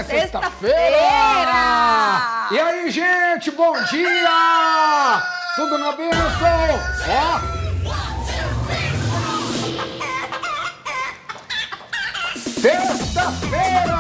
sexta-feira! E aí, gente, bom dia! Tudo na bênção? Ó! Sexta-feira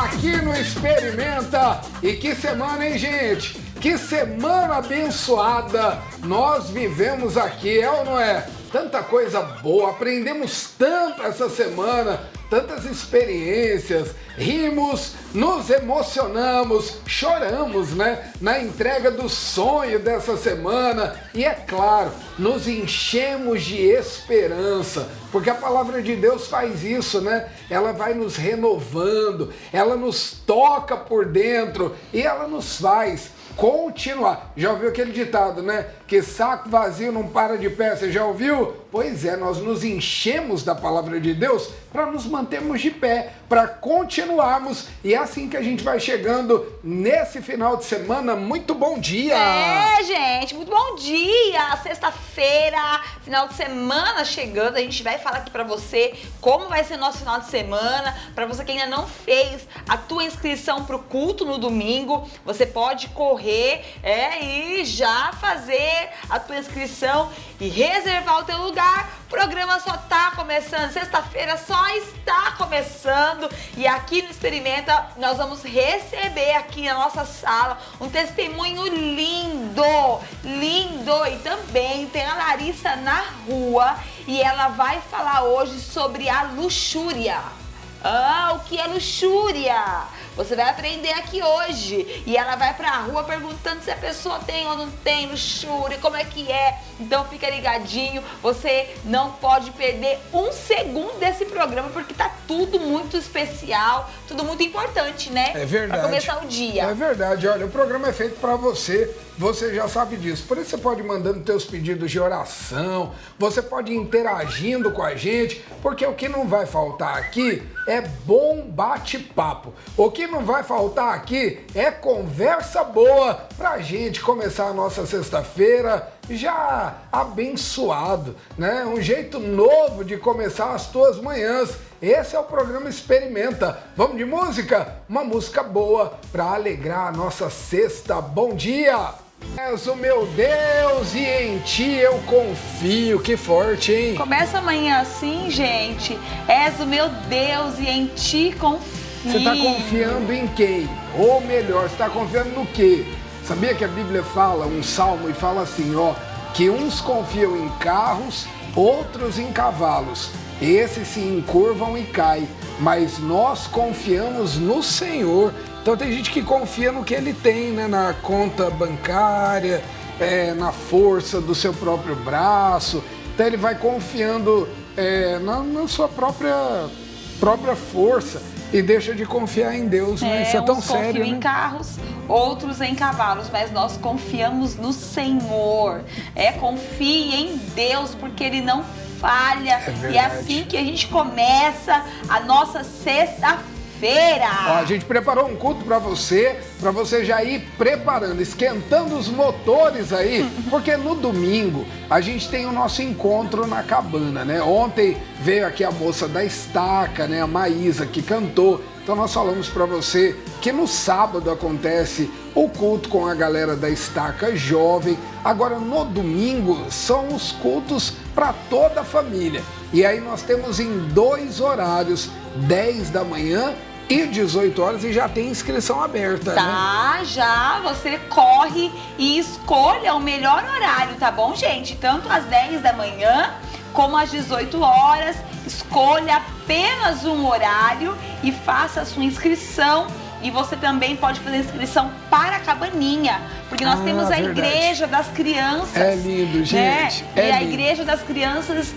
aqui no Experimenta. E que semana, hein, gente? Que semana abençoada nós vivemos aqui, é ou não é? Tanta coisa boa, aprendemos tanto essa semana, tantas experiências, rimos, nos emocionamos, choramos, né? Na entrega do sonho dessa semana e, é claro, nos enchemos de esperança, porque a palavra de Deus faz isso, né? Ela vai nos renovando, ela nos toca por dentro e ela nos faz continuar. Já ouviu aquele ditado, né? Que saco vazio não para de pé, você já ouviu? Pois é, nós nos enchemos da palavra de Deus para nos mantermos de pé, para continuarmos, e é assim que a gente vai chegando nesse final de semana. Muito bom dia! É, gente, muito bom dia! Sexta-feira, final de semana chegando, a gente vai falar aqui pra você como vai ser nosso final de semana. Pra você que ainda não fez a tua inscrição pro culto no domingo, você pode correr e já fazer a tua inscrição e reservar o teu lugar. O programa só tá começando, sexta-feira só está começando, e aqui no Experimenta nós vamos receber aqui na nossa sala um testemunho lindo, lindo, e também tem a Larissa na rua e ela vai falar hoje sobre a luxúria. Ah, o que é luxúria? Você vai aprender aqui hoje. E ela vai pra rua perguntando se a pessoa tem ou não tem luxúria, como é que é. Então fica ligadinho, você não pode perder um segundo desse programa, porque tá tudo muito especial, tudo muito importante, né? É verdade. Pra começar o dia. É verdade, olha, o programa é feito pra você. Você já sabe disso. Por isso você pode ir mandando teus pedidos de oração, você pode ir interagindo com a gente, porque o que não vai faltar aqui é bom bate-papo. O que não vai faltar aqui é conversa boa pra gente começar a nossa sexta-feira já abençoado, né? Um jeito novo de começar as tuas manhãs. Esse é o programa Experimenta. Vamos de música? Uma música boa pra alegrar a nossa sexta. Bom dia! És o meu Deus e em ti eu confio. Que forte, hein? Começa amanhã assim, gente. És o meu Deus e em ti confio. Você está confiando em quem? Ou melhor, você está confiando no quê? Sabia que a Bíblia fala, um salmo, e fala assim, ó, que uns confiam em carros, outros em cavalos. Esses se encurvam e caem, mas nós confiamos no Senhor. Então tem gente que confia no que ele tem, né? Na conta bancária, na força do seu próprio braço. Então ele vai confiando na sua própria força e deixa de confiar em Deus, né? Isso é tão sério, confiam né? em carros, outros em cavalos, mas nós confiamos no Senhor. Confie em Deus, porque Ele não falha. E é assim que a gente começa a nossa sexta-feira. Ó, a gente preparou um culto para você já ir preparando, esquentando os motores aí, porque no domingo a gente tem o nosso encontro na cabana, né? Ontem veio aqui a moça da Estaca, né? A Maísa, que cantou. Então nós falamos para você que no sábado acontece o culto com a galera da Estaca Jovem. Agora no domingo são os cultos para toda a família. E aí nós temos em 2 horários, 10 da manhã e 18 horas, e já tem inscrição aberta, né? Já, você corre e escolha o melhor horário, tá bom, gente? Tanto às 10 da manhã como às 18 horas, escolha apenas um horário e faça a sua inscrição. E você também pode fazer inscrição para a cabaninha, porque nós temos a Igreja das Crianças. É lindo, gente. Né? E a Igreja das Crianças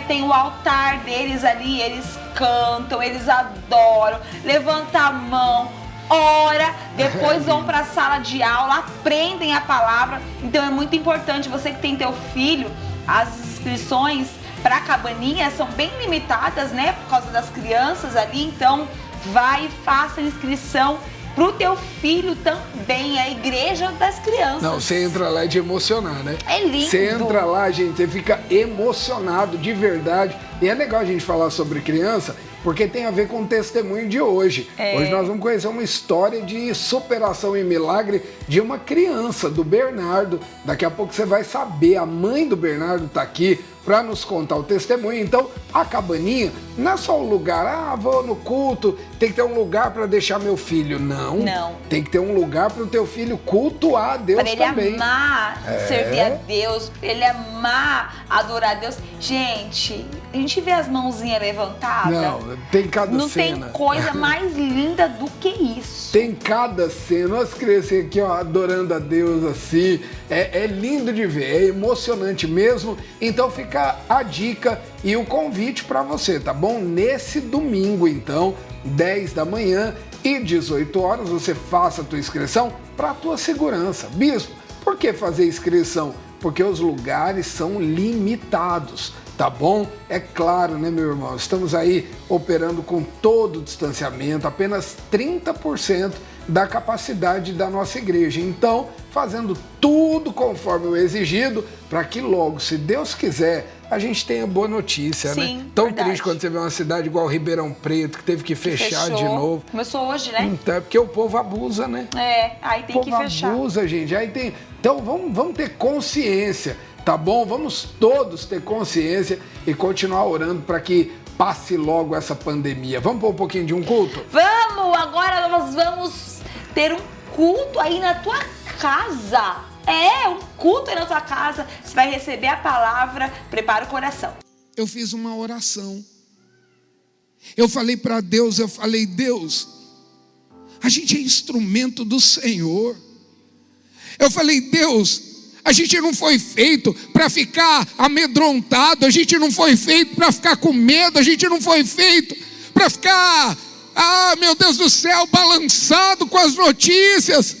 tem o altar deles ali, eles cantam, eles adoram, levanta a mão, ora, depois vão para a sala de aula, aprendem a palavra. Então é muito importante, você que tem teu filho, as inscrições para a cabaninha são bem limitadas, né, por causa das crianças ali, então vai, faça a inscrição pro teu filho também, a igreja das crianças. Não, você entra lá de emocionar, né? É lindo. Você entra lá, gente, você fica emocionado de verdade. E é legal a gente falar sobre criança, porque tem a ver com o testemunho de hoje. Hoje nós vamos conhecer uma história de superação e milagre de uma criança, do Bernardo. Daqui a pouco você vai saber, a mãe do Bernardo está aqui para nos contar o testemunho. Então, a cabaninha não é só um lugar, vou no culto, tem que ter um lugar para deixar meu filho. Não. Tem que ter um lugar para o teu filho cultuar a Deus também. Para ele amar servir a Deus, para ele amar adorar a Deus. Gente, a gente vê as mãozinhas levantadas. Não, tem cada cena. Não tem coisa mais linda do que isso. Tem cada cena. Nós crescemos aqui, ó, adorando a Deus assim. É lindo de ver, é emocionante mesmo. Então fica a dica e o convite para você, tá bom? Nesse domingo, então, 10 da manhã e 18 horas, você faça a tua inscrição para a tua segurança. Bispo, por que fazer inscrição? Porque os lugares são limitados, tá bom? É claro, né, meu irmão? Estamos aí operando com todo o distanciamento, apenas 30% da capacidade da nossa igreja. Então, fazendo tudo conforme o exigido, para que logo, se Deus quiser, a gente tenha boa notícia, sim, né? Tão verdade. triste quando você vê uma cidade igual Ribeirão Preto, que teve que fechar de novo. Começou hoje, né? Então, é porque o povo abusa, né? Aí tem que fechar. O povo abusa, gente. Aí tem... Então, vamos ter consciência, tá bom? Vamos todos ter consciência e continuar orando para que passe logo essa pandemia. Vamos pôr um pouquinho de um culto? Vamos! Agora nós vamos ter um culto aí na tua casa. Um culto aí na tua casa. Você vai receber a palavra, prepara o coração. Eu fiz uma oração. Eu falei para Deus, Deus, a gente é instrumento do Senhor. Eu falei, Deus, a gente não foi feito para ficar amedrontado, a gente não foi feito para ficar com medo, a gente não foi feito para ficar, meu Deus do céu, balançado com as notícias.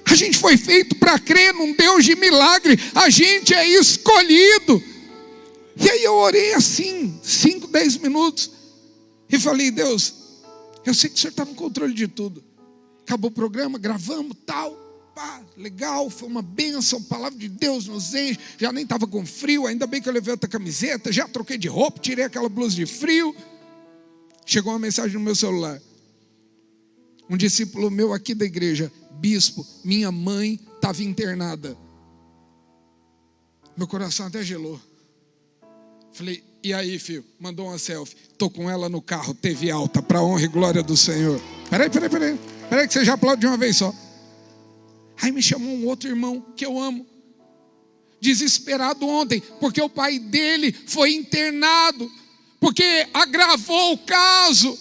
A gente foi feito para crer num Deus de milagre, a gente é escolhido. E aí eu orei assim, 5, 10 minutos, e falei, Deus, eu sei que o Senhor está no controle de tudo. Acabou o programa, gravamos, tal. Legal, foi uma bênção, palavra de Deus nos enche. Já nem estava com frio, ainda bem que eu levei outra camiseta, já troquei de roupa, tirei aquela blusa de frio. Chegou uma mensagem no meu celular. Um discípulo meu aqui da igreja, bispo, minha mãe estava internada. Meu coração até gelou. Falei, e aí, filho? Mandou uma selfie. Tô com ela no carro, teve alta, para honra e glória do Senhor. Peraí, que você já aplaude de uma vez só. Aí me chamou um outro irmão que eu amo, desesperado ontem, porque o pai dele foi internado, porque agravou o caso,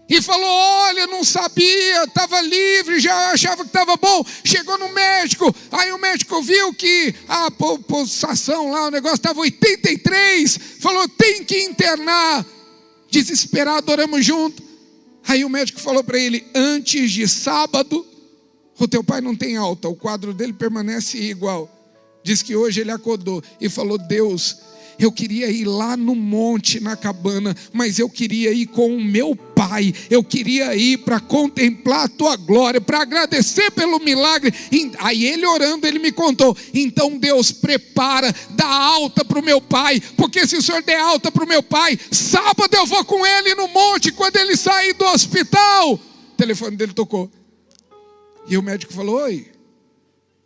e falou, olha, não sabia, estava livre, já achava que estava bom, chegou no médico, aí o médico viu que a pulsação lá, o negócio estava 83, falou, tem que internar. Desesperado, oramos junto. Aí o médico falou para ele, antes de sábado, o teu pai não tem alta, o quadro dele permanece igual. Diz que hoje ele acordou e falou, Deus, eu queria ir lá no monte, na cabana, mas eu queria ir com o meu pai, eu queria ir para contemplar a tua glória, para agradecer pelo milagre. Aí ele orando, ele me contou, então Deus prepara, dá alta para o meu pai, porque se o Senhor der alta para o meu pai, sábado eu vou com ele no monte, quando ele sair do hospital. O telefone dele tocou. E o médico falou, oi,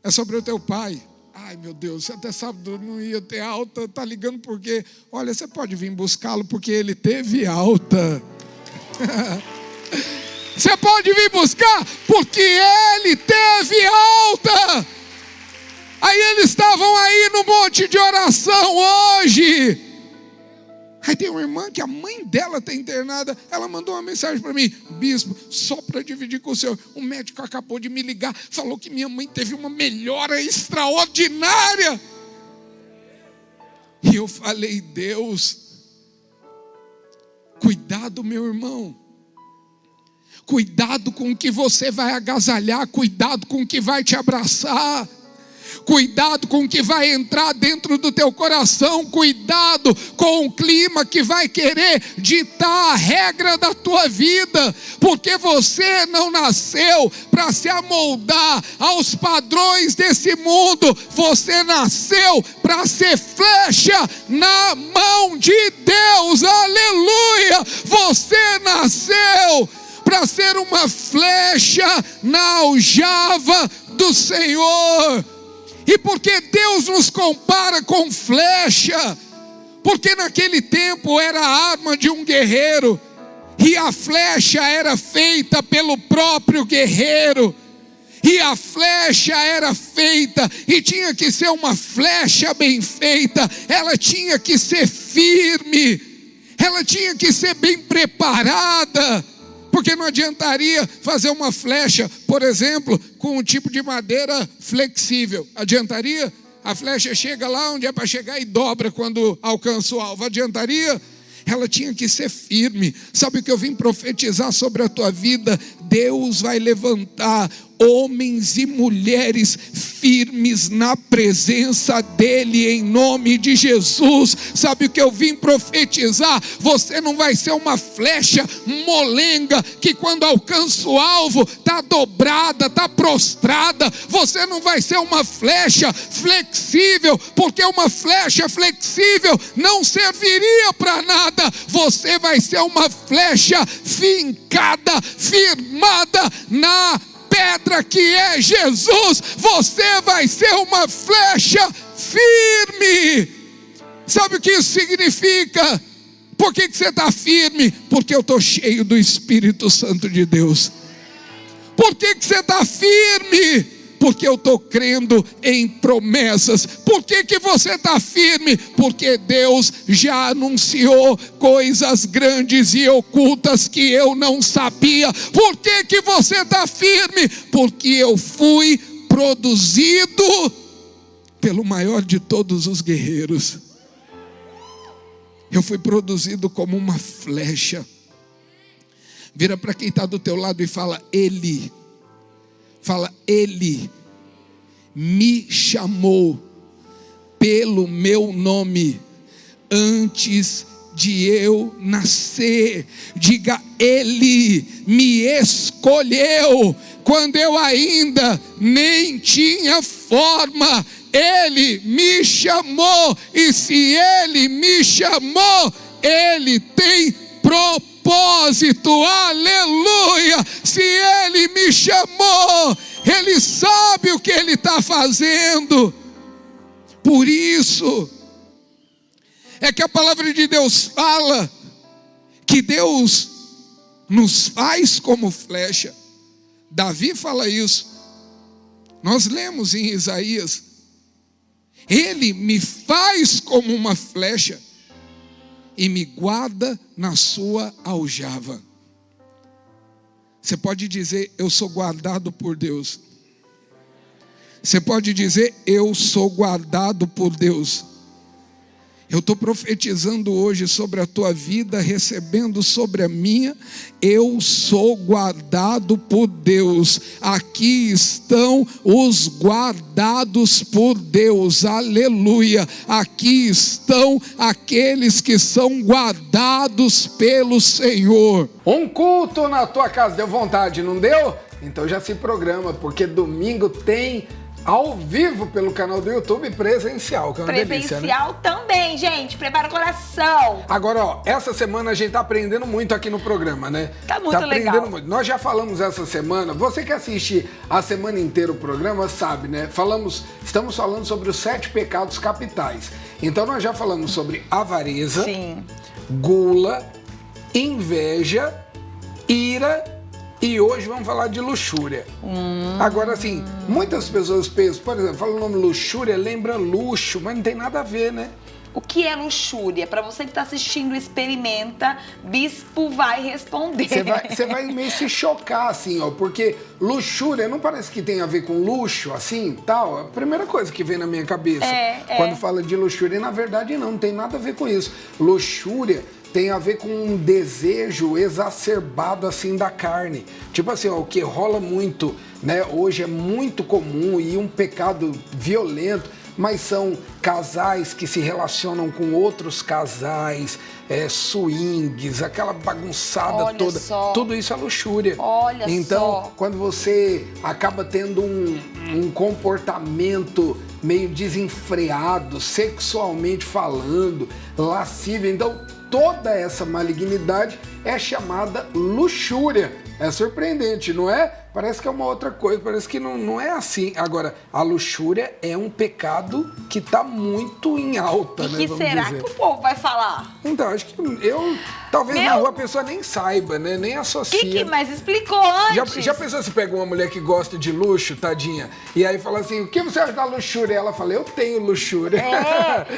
é sobre o teu pai. Ai meu Deus, até sábado não ia ter alta, tá ligando por quê? Olha, você pode vir buscá-lo porque ele teve alta. Você pode vir buscar porque ele teve alta. Aí eles estavam aí no monte de oração hoje. Aí tem uma irmã que a mãe dela está internada. Ela mandou uma mensagem para mim, bispo, só para dividir com o senhor. O médico acabou de me ligar, falou que minha mãe teve uma melhora extraordinária. E eu falei, Deus, cuidado, meu irmão. Cuidado com o que você vai agasalhar, cuidado com o que vai te abraçar. Cuidado com o que vai entrar dentro do teu coração. Cuidado com o clima que vai querer ditar a regra da tua vida. Porque você não nasceu para se amoldar aos padrões desse mundo. Você nasceu para ser flecha na mão de Deus. Aleluia! Você nasceu para ser uma flecha na aljava do Senhor. E porque Deus nos compara com flecha? Porque naquele tempo era a arma de um guerreiro, e a flecha era feita pelo próprio guerreiro. E a flecha era feita, e tinha que ser uma flecha bem feita. Ela tinha que ser firme, ela tinha que ser bem preparada. Porque não adiantaria fazer uma flecha, por exemplo, com um tipo de madeira flexível. Adiantaria? A flecha chega lá onde é para chegar e dobra quando alcança o alvo. Adiantaria? Ela tinha que ser firme. Sabe o que eu vim profetizar sobre a tua vida? Deus vai levantar homens e mulheres firmes na presença dEle, em nome de Jesus. Sabe o que eu vim profetizar? Você não vai ser uma flecha molenga, que quando alcança o alvo, está dobrada, está prostrada. Você não vai ser uma flecha flexível, porque uma flecha flexível não serviria para nada. Você vai ser uma flecha fincada, firmada na pedra que é Jesus. Você vai ser uma flecha firme. Sabe o que isso significa? Por que você está firme? Porque eu estou cheio do Espírito Santo de Deus. Por que você está firme? Porque eu estou crendo em promessas. Por que você está firme? Porque Deus já anunciou coisas grandes e ocultas que eu não sabia. Por que você está firme? Porque eu fui produzido pelo maior de todos os guerreiros. Eu fui produzido como uma flecha. Vira para quem está do teu lado e fala: Ele. Fala: Ele me chamou pelo meu nome antes de eu nascer. Diga: Ele me escolheu quando eu ainda nem tinha forma. Ele me chamou, e se Ele me chamou, Ele tem propósito. Aleluia! Se Ele me chamou, Ele sabe o que Ele está fazendo. Por isso é que a palavra de Deus fala que Deus nos faz como flecha. Davi fala isso. Nós lemos em Isaías: Ele me faz como uma flecha e me guarda na sua aljava. Você pode dizer: eu sou guardado por Deus. Você pode dizer: eu sou guardado por Deus. Eu estou profetizando hoje sobre a tua vida, recebendo sobre a minha. Eu sou guardado por Deus. Aqui estão os guardados por Deus. Aleluia. Aqui estão aqueles que são guardados pelo Senhor. Um culto na tua casa deu vontade, não deu? Então já se programa, porque domingo tem ao vivo pelo canal do YouTube presencial, que é uma delícia, né? Presencial também, gente. Prepara o coração. Agora, ó, essa semana a gente tá aprendendo muito aqui no programa, né? Tá muito legal. Muito. Nós já falamos essa semana, você que assiste a semana inteira o programa sabe, né? Estamos falando sobre os 7 pecados capitais. Então nós já falamos sobre avareza, Sim. gula, inveja, ira. E hoje vamos falar de luxúria. Agora, assim, muitas pessoas pensam, por exemplo, fala o nome luxúria, lembra luxo, mas não tem nada a ver, né? O que é luxúria? Para você que está assistindo, experimenta, Bispo vai responder. Você vai meio se chocar, assim, ó, porque luxúria não parece que tem a ver com luxo, assim, tal. A primeira coisa que vem na minha cabeça quando fala de luxúria, e na verdade não tem nada a ver com isso. Luxúria tem a ver com um desejo exacerbado assim da carne. Tipo assim, ó, o que rola muito, né? Hoje é muito comum e um pecado violento, mas são casais que se relacionam com outros casais, swings, aquela bagunçada Olha toda. só. Tudo isso é luxúria. Olha então, só. quando você acaba tendo um comportamento meio desenfreado, sexualmente falando, lascívio, então toda essa malignidade é chamada luxúria. É surpreendente, não é? Parece que é uma outra coisa, parece que não é assim. Agora, a luxúria é um pecado que está muito em alta, E né? que vamos será dizer. que o povo vai falar? Então, acho que talvez na rua a pessoa nem saiba, né? Nem associa. Mas explicou antes. Já pensou se pega uma mulher que gosta de luxo, tadinha, e aí fala assim, o que você acha da luxúria? Ela fala, eu tenho luxúria.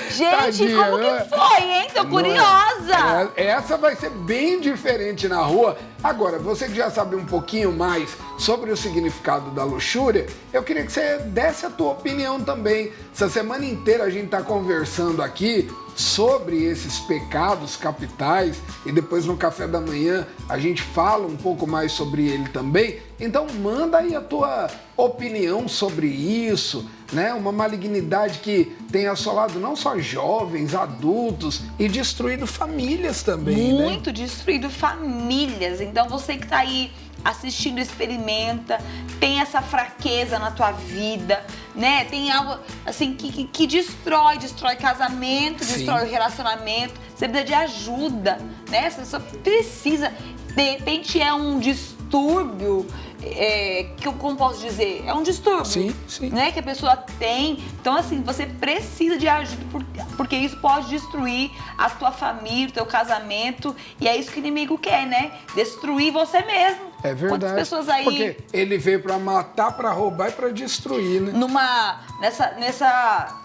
Gente, Tadinha, como né? que foi, hein? Tô curiosa. Essa vai ser bem diferente na rua. Agora, você que já sabe um pouquinho mais sobre o significado da luxúria, eu queria que você desse a tua opinião também. Essa semana inteira a gente tá conversando aqui sobre esses pecados capitais e depois no café da manhã a gente fala um pouco mais sobre ele também. Então manda aí a tua opinião sobre isso, né? Uma malignidade que tem assolado não só jovens, adultos e destruído famílias também, né? Muito destruído famílias. Então você que tá aí assistindo, experimenta, tem essa fraqueza na tua vida, né? Tem algo assim que destrói casamento, Sim. destrói o relacionamento. Você precisa de ajuda, né? Você só precisa. De repente é um distúrbio, que eu como posso dizer? É um distúrbio, Sim. né? Que a pessoa tem. Então, assim, você precisa de ajuda, porque isso pode destruir a tua família, o teu casamento. E é isso que o inimigo quer, né? Destruir você mesmo. É verdade. Quantas pessoas aí... Porque ele veio para matar, para roubar e para destruir, né? Nessa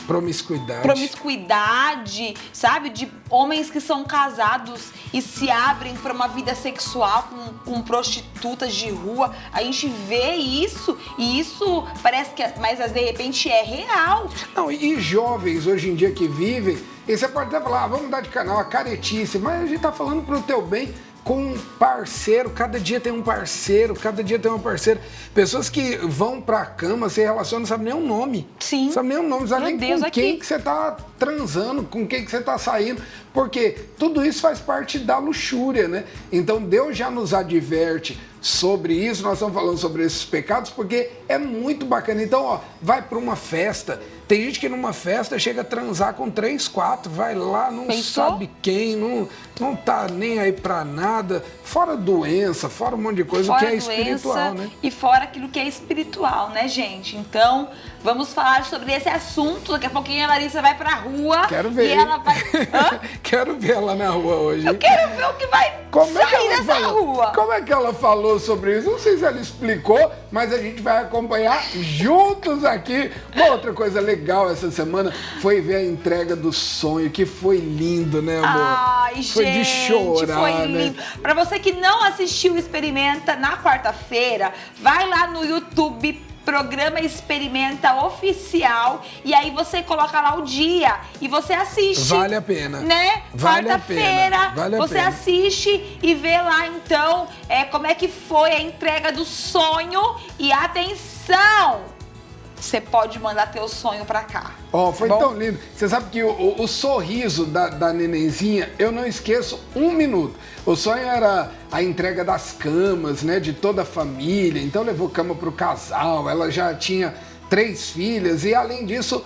promiscuidade, sabe? De homens que são casados e se abrem para uma vida sexual com prostitutas de rua. A gente vê isso e isso parece que, mas de repente é real. Não, e jovens hoje em dia que vivem, e você pode até falar, vamos mudar de canal, a caretice, mas a gente tá falando pro teu bem. Com um parceiro, cada dia tem um parceiro, cada dia tem uma parceira. Pessoas que vão pra cama, se relacionam, não sabem nem o nome. Sim. Não sabem nem o nome, não sabem nem com aqui. quem que você tá transando, com quem que você tá saindo. Porque tudo isso faz parte da luxúria, né? Então Deus já nos adverte sobre isso, nós estamos falando sobre esses pecados, porque é muito bacana. Então, ó, vai pra uma festa. Tem gente que numa festa chega a transar com 3, 4, vai lá, não Pensou? sabe quem, não tá nem aí pra nada, fora doença, fora um monte de coisa, Fora que é doença espiritual, né? E fora aquilo que é espiritual, né, gente? Então, vamos falar sobre esse assunto. Daqui a pouquinho a Larissa vai pra rua. Quero ver. E ela vai... Hã? Quero ver ela na rua hoje. Eu quero ver o que vai sair dessa rua. Como é que ela falou sobre isso? Não sei se ela explicou, mas a gente vai acompanhar juntos aqui. Uma outra coisa legal essa semana foi ver a entrega do sonho, que foi lindo, né, amor? Ai, foi gente, de chorar, foi né? lindo. Pra você que não assistiu Experimenta na quarta-feira, vai lá no YouTube, Programa Experimenta Oficial, e aí você coloca lá o dia e você assiste. Vale a pena. Né? Vale a Quarta-feira, pena. Vale a você pena. assiste e vê lá então como é que foi a entrega do sonho. E atenção! Você pode mandar teu sonho pra cá. Ó, foi Bom? tão lindo. Você sabe que o sorriso da nenenzinha, eu não esqueço um minuto. O sonho era a entrega das camas, né, de toda a família. Então levou cama pro casal, ela já tinha 3 filhas e além disso,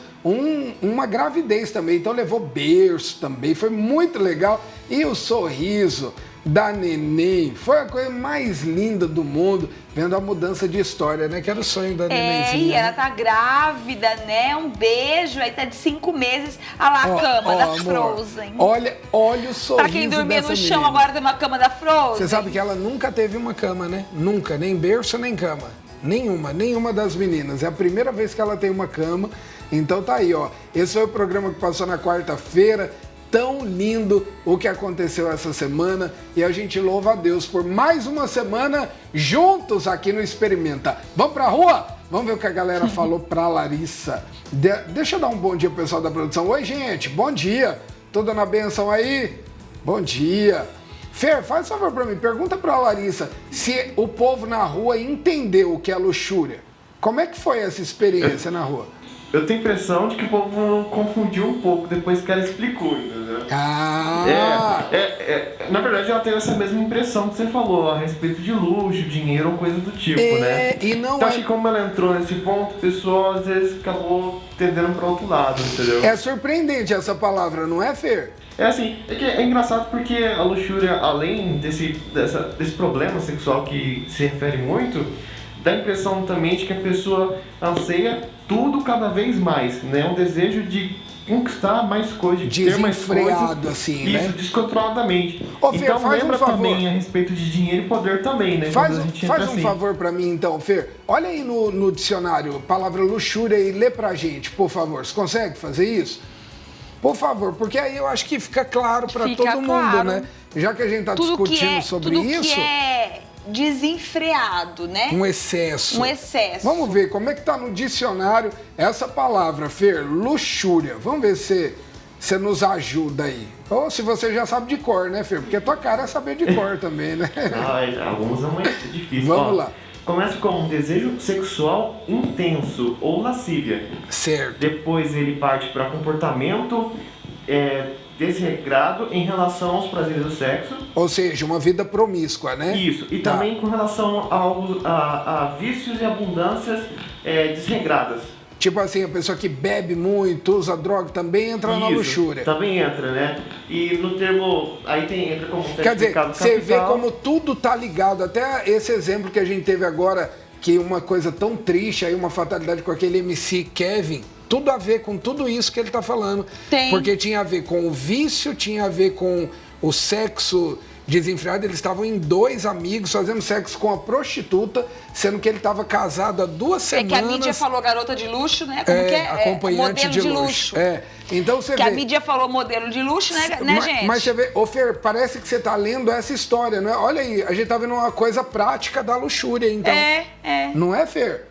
uma gravidez também. Então levou berço também, foi muito legal. E o sorriso da neném foi a coisa mais linda do mundo, vendo a mudança de história, né? Que era o sonho da nenenzinha. E ela né? tá grávida, né? Um beijo, aí tá de 5 meses. Olha lá a cama da amor, Frozen. Olha o sorriso Pra quem dormia dessa no chão, menina. agora tem uma cama da Frozen. Você sabe que ela nunca teve uma cama, né? Nunca, nem berço, nem cama. Nenhuma das meninas. É a primeira vez que ela tem uma cama. Então tá aí, ó. Esse foi o programa que passou na quarta-feira. Tão lindo o que aconteceu essa semana e a gente louva a Deus por mais uma semana juntos aqui no Experimenta. Vamos pra rua? Vamos ver o que a galera falou pra Larissa. Deixa eu dar um bom dia pro pessoal da produção. Oi, gente, bom dia. Tudo na bênção aí? Bom dia. Fer, faz favor pra mim, pergunta pra Larissa se o povo na rua entendeu o que é luxúria. Como é que foi essa experiência na rua? Eu tenho a impressão de que o povo confundiu um pouco depois que ela explicou, entendeu? Na verdade, ela teve essa mesma impressão que você falou a respeito de luxo, dinheiro ou coisa do tipo, né? E não então, acho que como ela entrou nesse ponto, o pessoal às vezes acabou tendendo para outro lado, entendeu? É surpreendente essa palavra, não é, Fer? É assim, é engraçado porque a luxúria, além desse problema sexual que se refere muito, dá a impressão também de que a pessoa anseia tudo cada vez mais, né? Um desejo de conquistar mais coisas, de ter mais coisas. Assim, isso, né? Descontroladamente. Ô, Fer, então faz lembra um favor. também a respeito de dinheiro e poder também, né? Faz um favor pra mim então, Fer. Olha aí no dicionário, palavra luxúria e lê pra gente, por favor. Você consegue fazer isso? Por favor, porque aí eu acho que fica claro pra todo mundo, né? Já que a gente tá discutindo sobre isso... Que é desenfreado, né? Um excesso. Vamos ver como é que tá no dicionário essa palavra, Fer, luxúria. Vamos ver se você nos ajuda aí. Ou se você já sabe de cor, né, Fer? Porque a tua cara é saber de cor também, né? Alguns é muito difícil. Vamos lá. Começa com um desejo sexual intenso ou lascívia. Certo. Depois ele parte para comportamento desregrado em relação aos prazeres do sexo. Ou seja, uma vida promíscua, né? Isso. E também com relação a vícios e abundâncias desregradas. Tipo assim, a pessoa que bebe muito, usa droga, também entra na luxúria. Também entra, né? E no termo, aí entra como quer dizer, você vê como tudo tá ligado. Até esse exemplo que a gente teve agora, que uma coisa tão triste, aí uma fatalidade com aquele MC Kevin, tudo a ver com tudo isso que ele tá falando. Tem. Porque tinha a ver com o vício, tinha a ver com o sexo desenfreado. Eles estavam em 2 amigos fazendo sexo com a prostituta, sendo que ele estava casado há 2 semanas. É que a mídia falou garota de luxo, né? Como que é? Acompanhante Modelo de luxo. Então você vê. Que a mídia falou modelo de luxo, né, gente? Mas você vê, ô Fer, parece que você tá lendo essa história, não é? Olha aí, a gente tá vendo uma coisa prática da luxúria, então. Não é, Fer?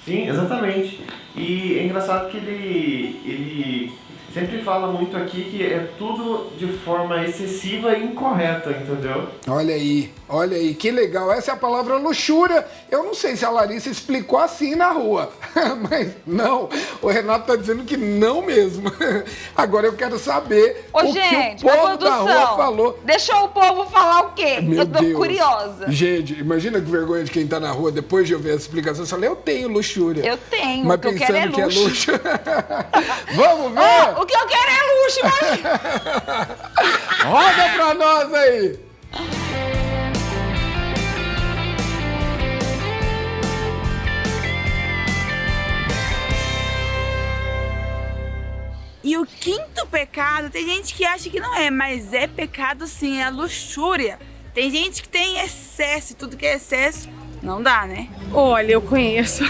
Sim, exatamente. E é engraçado que ele sempre fala muito aqui que é tudo de forma excessiva e incorreta, entendeu? Olha aí, que legal. Essa é a palavra luxúria. Eu não sei se a Larissa explicou assim na rua, mas não, o Renato tá dizendo que não mesmo. Agora eu quero saber que o povo da rua falou. Deixou o povo falar o quê? Meu eu tô Deus. Curiosa. Gente, imagina que vergonha de quem tá na rua depois de ouvir essa explicação. Você fala, eu tenho luxúria. Eu tenho, mas o que eu quero é luxo. Que é luxo. Vamos ver? O que eu quero é luxo, imagina. Roda pra nós aí. E o 5º pecado, tem gente que acha que não é, mas é pecado sim, é a luxúria. Tem gente que tem excesso, tudo que é excesso não dá, né? Olha, eu conheço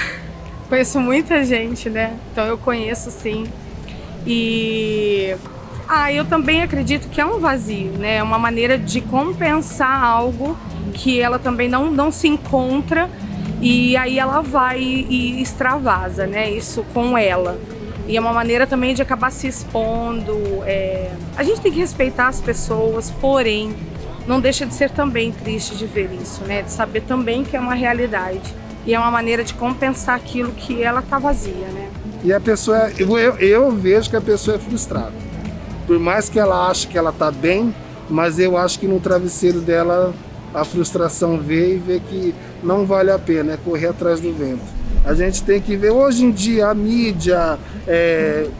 muita gente, né? Então eu conheço sim. E eu também acredito que é um vazio, né? É uma maneira de compensar algo que ela também não se encontra e aí ela vai e extravasa, né? Isso com ela. E é uma maneira também de acabar se expondo. A gente tem que respeitar as pessoas, porém, não deixa de ser também triste de ver isso, né? De saber também que é uma realidade. E é uma maneira de compensar aquilo que ela tá vazia, né? E a pessoa, eu vejo que a pessoa é frustrada. Por mais que ela ache que ela tá bem, mas eu acho que no travesseiro dela a frustração vê e vê que não vale a pena, é correr atrás do vento. A gente tem que ver, hoje em dia, a mídia,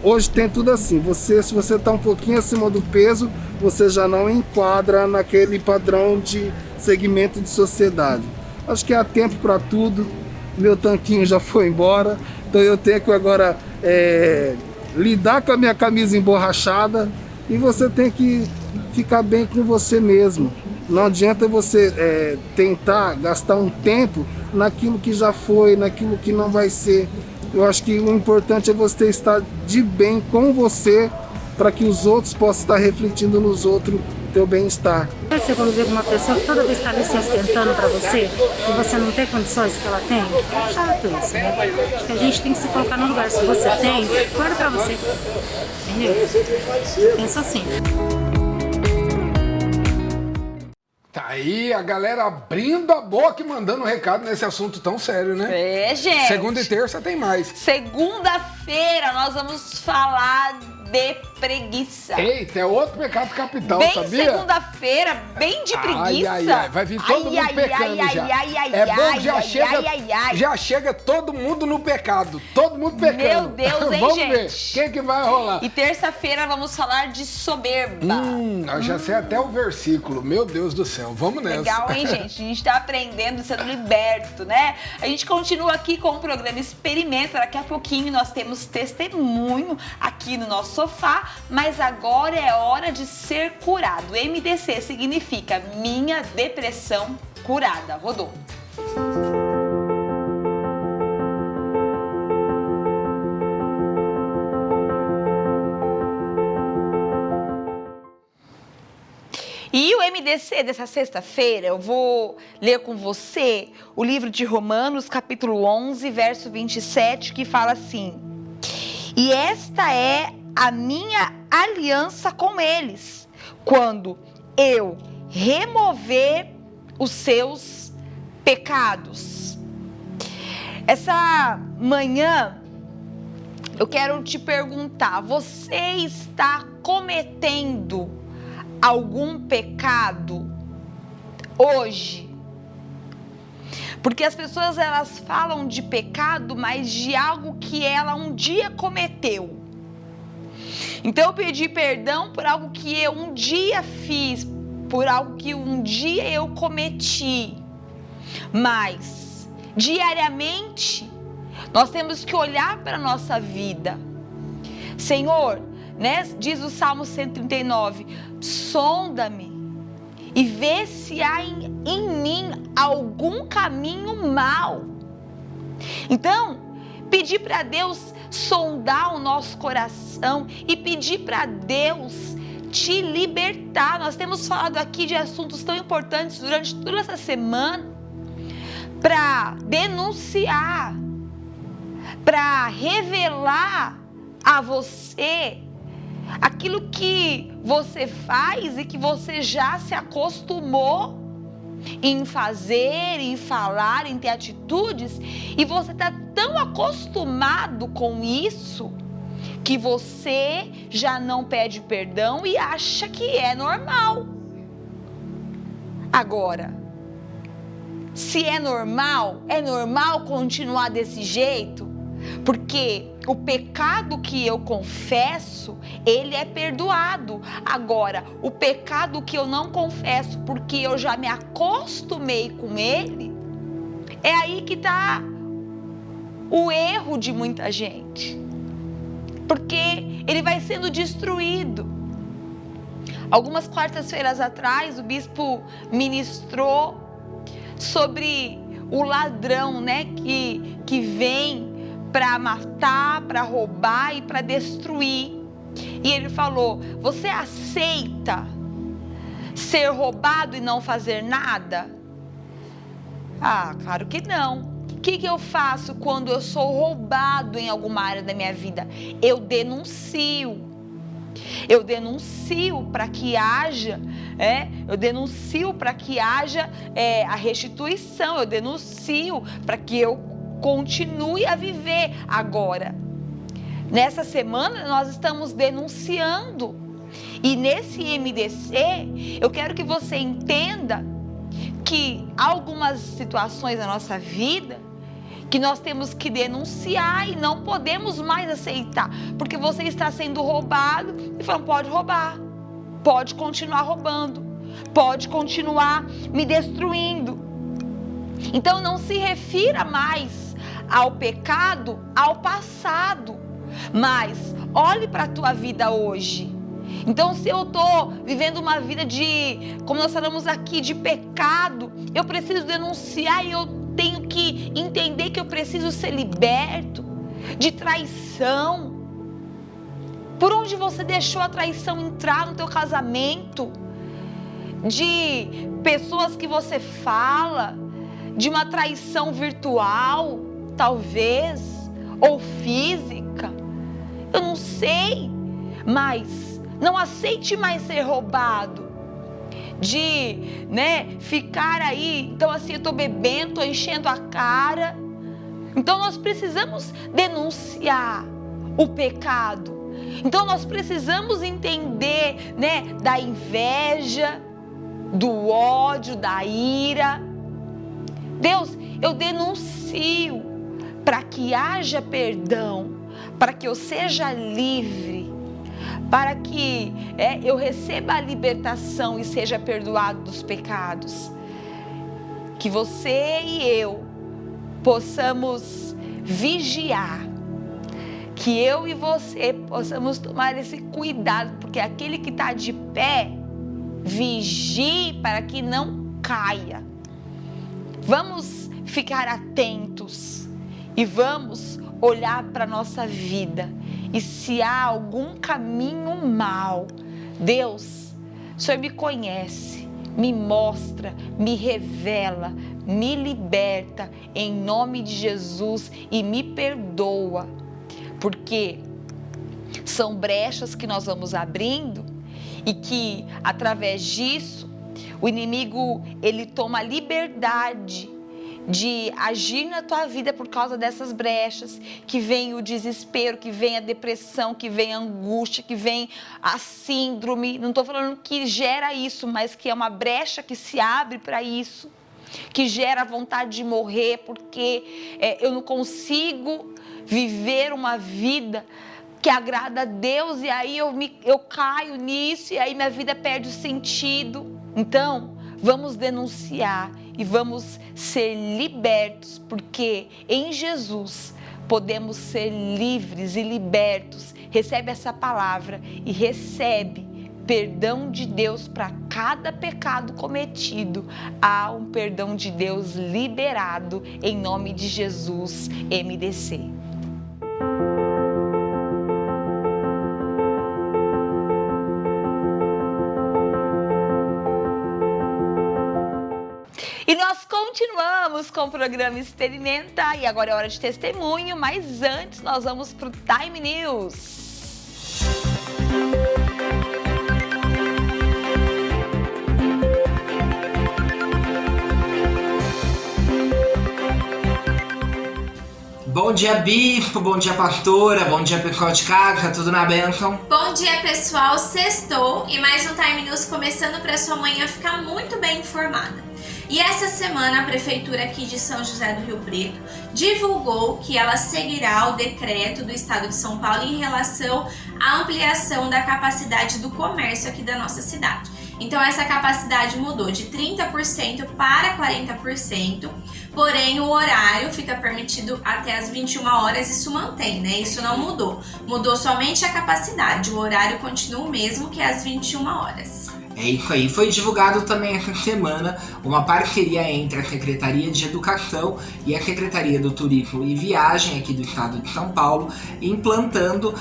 hoje tem tudo assim, se você está um pouquinho acima do peso, você já não enquadra naquele padrão de segmento de sociedade. Acho que há tempo para tudo, meu tanquinho já foi embora, então eu tenho que agora lidar com a minha camisa emborrachada e você tem que ficar bem com você mesmo. Não adianta você tentar gastar um tempo naquilo que já foi, naquilo que não vai ser. Eu acho que o importante é você estar de bem com você para que os outros possam estar refletindo nos outros teu bem-estar. Você quando vê uma pessoa que toda vez está ali se ostentando para você e você não tem condições que ela tem, é chato isso, né? Acho que a gente tem que se colocar no lugar. Se você tem, guarda para você. Entendeu? Pensa assim. Aí a galera abrindo a boca e mandando um recado nesse assunto tão sério, né? É, gente. Segunda e terça tem mais. Segunda-feira nós vamos falar de preguiça. Eita, é outro pecado capital, Bem sabia? segunda-feira, bem de preguiça. Ai, vai vir todo mundo pecando já. É bom que já chega todo mundo no pecado. Todo mundo pecando. Meu Deus, hein, vamos gente? ver quem que vai rolar. E terça-feira vamos falar de soberba. Eu já sei até o versículo. Meu Deus do céu, vamos nessa. Legal, hein, gente? A gente tá aprendendo, sendo liberto, né? A gente continua aqui com o programa Experimenta. Daqui a pouquinho nós temos testemunho aqui no nosso sofá, mas agora é hora de ser curado. MDC significa minha depressão curada. Rodou. E o MDC dessa sexta-feira, eu vou ler com você o livro de Romanos, capítulo 11, verso 27, que fala assim: e esta é a minha aliança com eles, quando eu remover os seus pecados. Essa manhã eu quero te perguntar: você está cometendo algum pecado hoje? Porque as pessoas, elas falam de pecado, mas de algo que ela um dia cometeu. Então eu pedi perdão por algo que eu um dia fiz, por algo que um dia eu cometi. Mas diariamente nós temos que olhar para a nossa vida. Senhor, né, diz o Salmo 139, sonda-me e vê se há em mim algum caminho mau. Então, pedir para Deus sondar o nosso coração e pedir para Deus te libertar. Nós temos falado aqui de assuntos tão importantes durante toda essa semana para denunciar, para revelar a você aquilo que você faz e que você já se acostumou em fazer, em falar, em ter atitudes, e você está tão acostumado com isso que você já não pede perdão e acha que é normal. Agora, se é normal continuar desse jeito, porque o pecado que eu confesso, ele é perdoado. Agora, o pecado que eu não confesso, porque eu já me acostumei com ele, é aí que está o erro de muita gente. Porque ele vai sendo destruído. Algumas quartas-feiras atrás, o bispo ministrou sobre o ladrão, né, que vem para matar, para roubar e para destruir. E ele falou: você aceita ser roubado e não fazer nada? Ah, claro que não. O que eu faço quando eu sou roubado em alguma área da minha vida? Eu denuncio. Eu denuncio para que haja, a restituição. Eu denuncio para que eu continue a viver. Agora, nessa semana nós estamos denunciando. E nesse MDC, eu quero que você entenda que há algumas situações na nossa vida que nós temos que denunciar e não podemos mais aceitar, porque você está sendo roubado e falando: pode roubar, pode continuar roubando, pode continuar me destruindo. Então não se refira mais ao pecado, ao passado, mas olhe para a tua vida hoje. Então, se eu estou vivendo uma vida de, como nós falamos aqui, de pecado, eu preciso denunciar e eu tenho que entender que eu preciso ser liberto de traição. Por onde você deixou a traição entrar no teu casamento? De pessoas que você fala, de uma traição virtual, talvez, ou física. Eu não sei, mas não aceite mais ser roubado. de, né, ficar aí, então assim, eu tô bebendo, tô enchendo a cara. Então nós precisamos denunciar o pecado. Então nós precisamos entender, né, da inveja, do ódio, da ira. Deus, eu denuncio para que haja perdão, para que eu seja livre, para que eu receba a libertação e seja perdoado dos pecados. Que você e eu possamos vigiar, que eu e você possamos tomar esse cuidado, porque aquele que está de pé, vigie para que não caia. Vamos ficar atentos e vamos olhar para a nossa vida. E se há algum caminho mal, Deus, o Senhor me conhece, me mostra, me revela, me liberta em nome de Jesus e me perdoa, porque são brechas que nós vamos abrindo e que através disso o inimigo ele toma liberdade de agir na tua vida por causa dessas brechas, que vem o desespero, que vem a depressão, que vem a angústia, que vem a síndrome. Não estou falando que gera isso, mas que é uma brecha que se abre para isso, que gera vontade de morrer, porque eu não consigo viver uma vida que agrada a Deus, e aí eu caio nisso, e aí minha vida perde o sentido. Então, vamos denunciar e vamos ser libertos, porque em Jesus podemos ser livres e libertos. Recebe essa palavra e recebe perdão de Deus para cada pecado cometido. Há um perdão de Deus liberado em nome de Jesus, MDC. E nós continuamos com o programa Experimenta, e agora é hora de testemunho, mas antes nós vamos para o Time News. Bom dia, bispo, bom dia, pastora, bom dia, pessoal de casa, tudo na bênção? Bom dia, pessoal, sextou e mais um Time News começando para sua manhã ficar muito bem informada. E essa semana a Prefeitura aqui de São José do Rio Preto divulgou que ela seguirá o decreto do Estado de São Paulo em relação à ampliação da capacidade do comércio aqui da nossa cidade. Então essa capacidade mudou de 30% para 40%, porém o horário fica permitido até as 21 horas, isso mantém, né? Isso não mudou. Mudou somente a capacidade, o horário continua o mesmo, que é às 21 horas. É isso aí, foi divulgado também essa semana uma parceria entre a Secretaria de Educação e a Secretaria do Turismo e Viagem aqui do Estado de São Paulo, implantando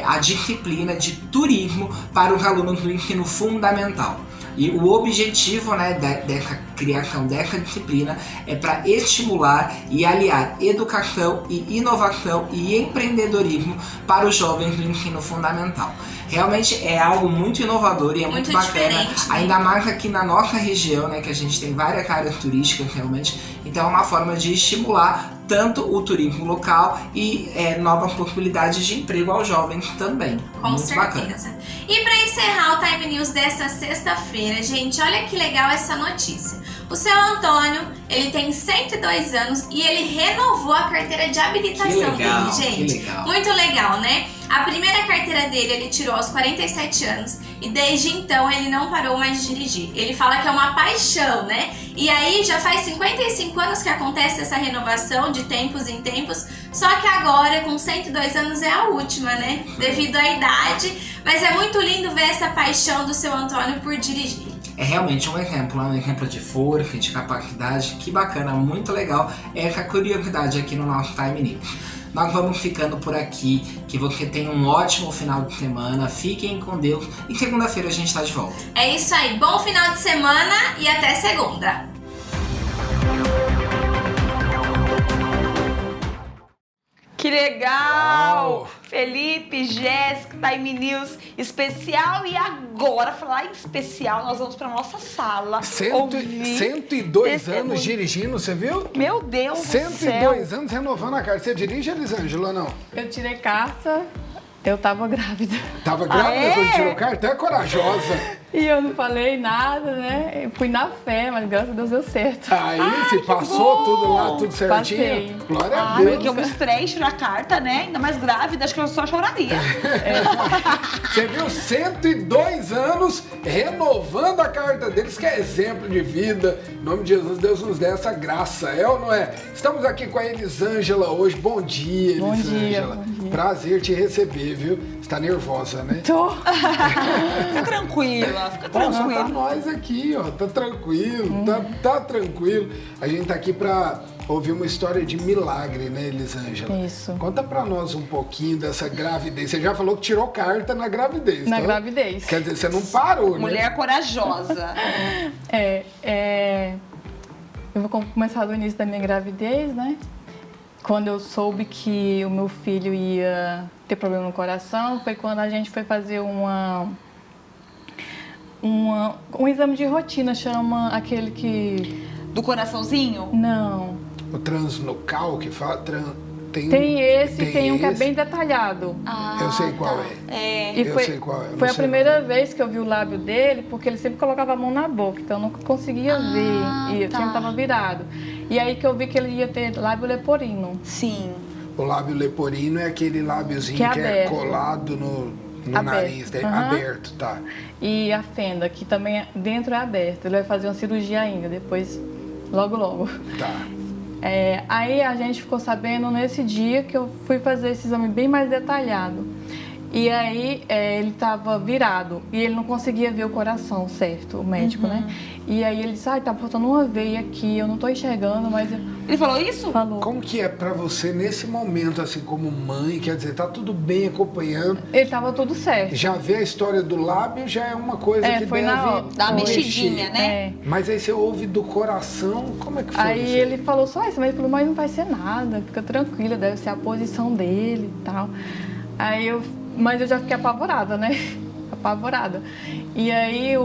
a disciplina de turismo para os alunos do ensino fundamental. E o objetivo, né, dessa criação dessa disciplina é para estimular e aliar educação e inovação e empreendedorismo para os jovens do ensino fundamental. Realmente é algo muito inovador e é muito bacana, ainda mais aqui na nossa região, né, que a gente tem várias áreas turísticas realmente, então é uma forma de estimular tanto o turismo local e novas possibilidades de emprego aos jovens também. Com muito certeza. Bacana. E para encerrar o Time News dessa sexta-feira, gente, olha que legal essa notícia. O seu Antônio, ele tem 102 anos e ele renovou a carteira de habilitação dele, gente. Que legal. Muito legal, né? A primeira carteira dele ele tirou aos 47 anos e desde então ele não parou mais de dirigir. Ele fala que é uma paixão, né? E aí já faz 55 anos que acontece essa renovação de tempos em tempos, só que agora com 102 anos é a última, né? Devido à idade, mas é muito lindo ver essa paixão do seu Antônio por dirigir. É realmente um exemplo de força, de capacidade, que bacana, muito legal essa curiosidade aqui no nosso Time News. Nós vamos ficando por aqui, que você tenha um ótimo final de semana, fiquem com Deus e segunda-feira a gente está de volta. É isso aí, bom final de semana e até segunda! Que legal! Uau. Felipe, Jéssica, Time News especial. E agora, falar em especial, nós vamos para nossa sala. 102 anos dirigindo, você viu? Meu Deus do céu. 102 anos renovando a carta. Você dirige, Elisângela, ou não? Eu tirei carta, eu tava grávida. Tava grávida quando tirou carta? É corajosa. E eu não falei nada, né? Eu fui na fé, mas graças a Deus deu certo. Aí, você passou tudo lá, tudo certinho? Passei. Glória a Deus. Porque eu me estrei, tirar carta, né? Ainda mais grávida, acho que eu só choraria. Você viu? 102 anos renovando a carta deles, que é exemplo de vida. Em nome de Jesus, Deus nos dê essa graça, é ou não é? Estamos aqui com a Elisângela hoje. Bom dia, Elisângela. Bom dia. Prazer te receber, viu? Você tá nervosa, né? Tô. Fica tranquila, fica Tá tranquila. nós aqui, ó. Tá tranquilo, tá tranquilo. A gente tá aqui pra ouvir uma história de milagre, né, Elisângela? Isso. Conta pra nós um pouquinho dessa gravidez. Você já falou que tirou carta na gravidez, Na então, gravidez. quer dizer, você não parou, né? Mulher corajosa. Eu vou começar do início da minha gravidez, né? Quando eu soube que o meu filho ia ter problema no coração, foi quando a gente foi fazer um exame de rotina, chama aquele que... Do coraçãozinho? Não. O transnucal que fala... Tem esse, tem um que é esse. bem detalhado. Eu sei qual é. É. E Eu foi, sei qual é, eu não foi a sei primeira vez que eu vi o lábio dele, porque ele sempre colocava a mão na boca, então eu não conseguia ver, e eu sempre estava virado. E aí que eu vi que ele ia ter lábio leporino. Sim. O lábio leporino é aquele lábiozinho Que é que é aberto. colado no Aberto. nariz, né? Aham. Aberto, tá. E a fenda, que também dentro é aberta. Ele vai fazer uma cirurgia ainda, depois, logo. Tá. Aí a gente ficou sabendo nesse dia que eu fui fazer esse exame bem mais detalhado. E aí ele estava virado e ele não conseguia ver o coração certo, o médico, né? E aí ele disse, tá faltando uma veia aqui, eu não tô enxergando, mas... Ele falou isso? Falou. Como que é pra você nesse momento, assim, como mãe, quer dizer, tá tudo bem acompanhando, Ele tava tudo certo. já vê a história do lábio, já é uma coisa que foi deve na hora. Dá uma mexer. mexidinha, né? Mas aí você ouve do coração, como é que foi Aí isso? ele falou só isso, mas ele falou, mas não vai ser nada, fica tranquila, deve ser a posição dele e tal. Mas eu já fiquei apavorada, né? Apavorada. E aí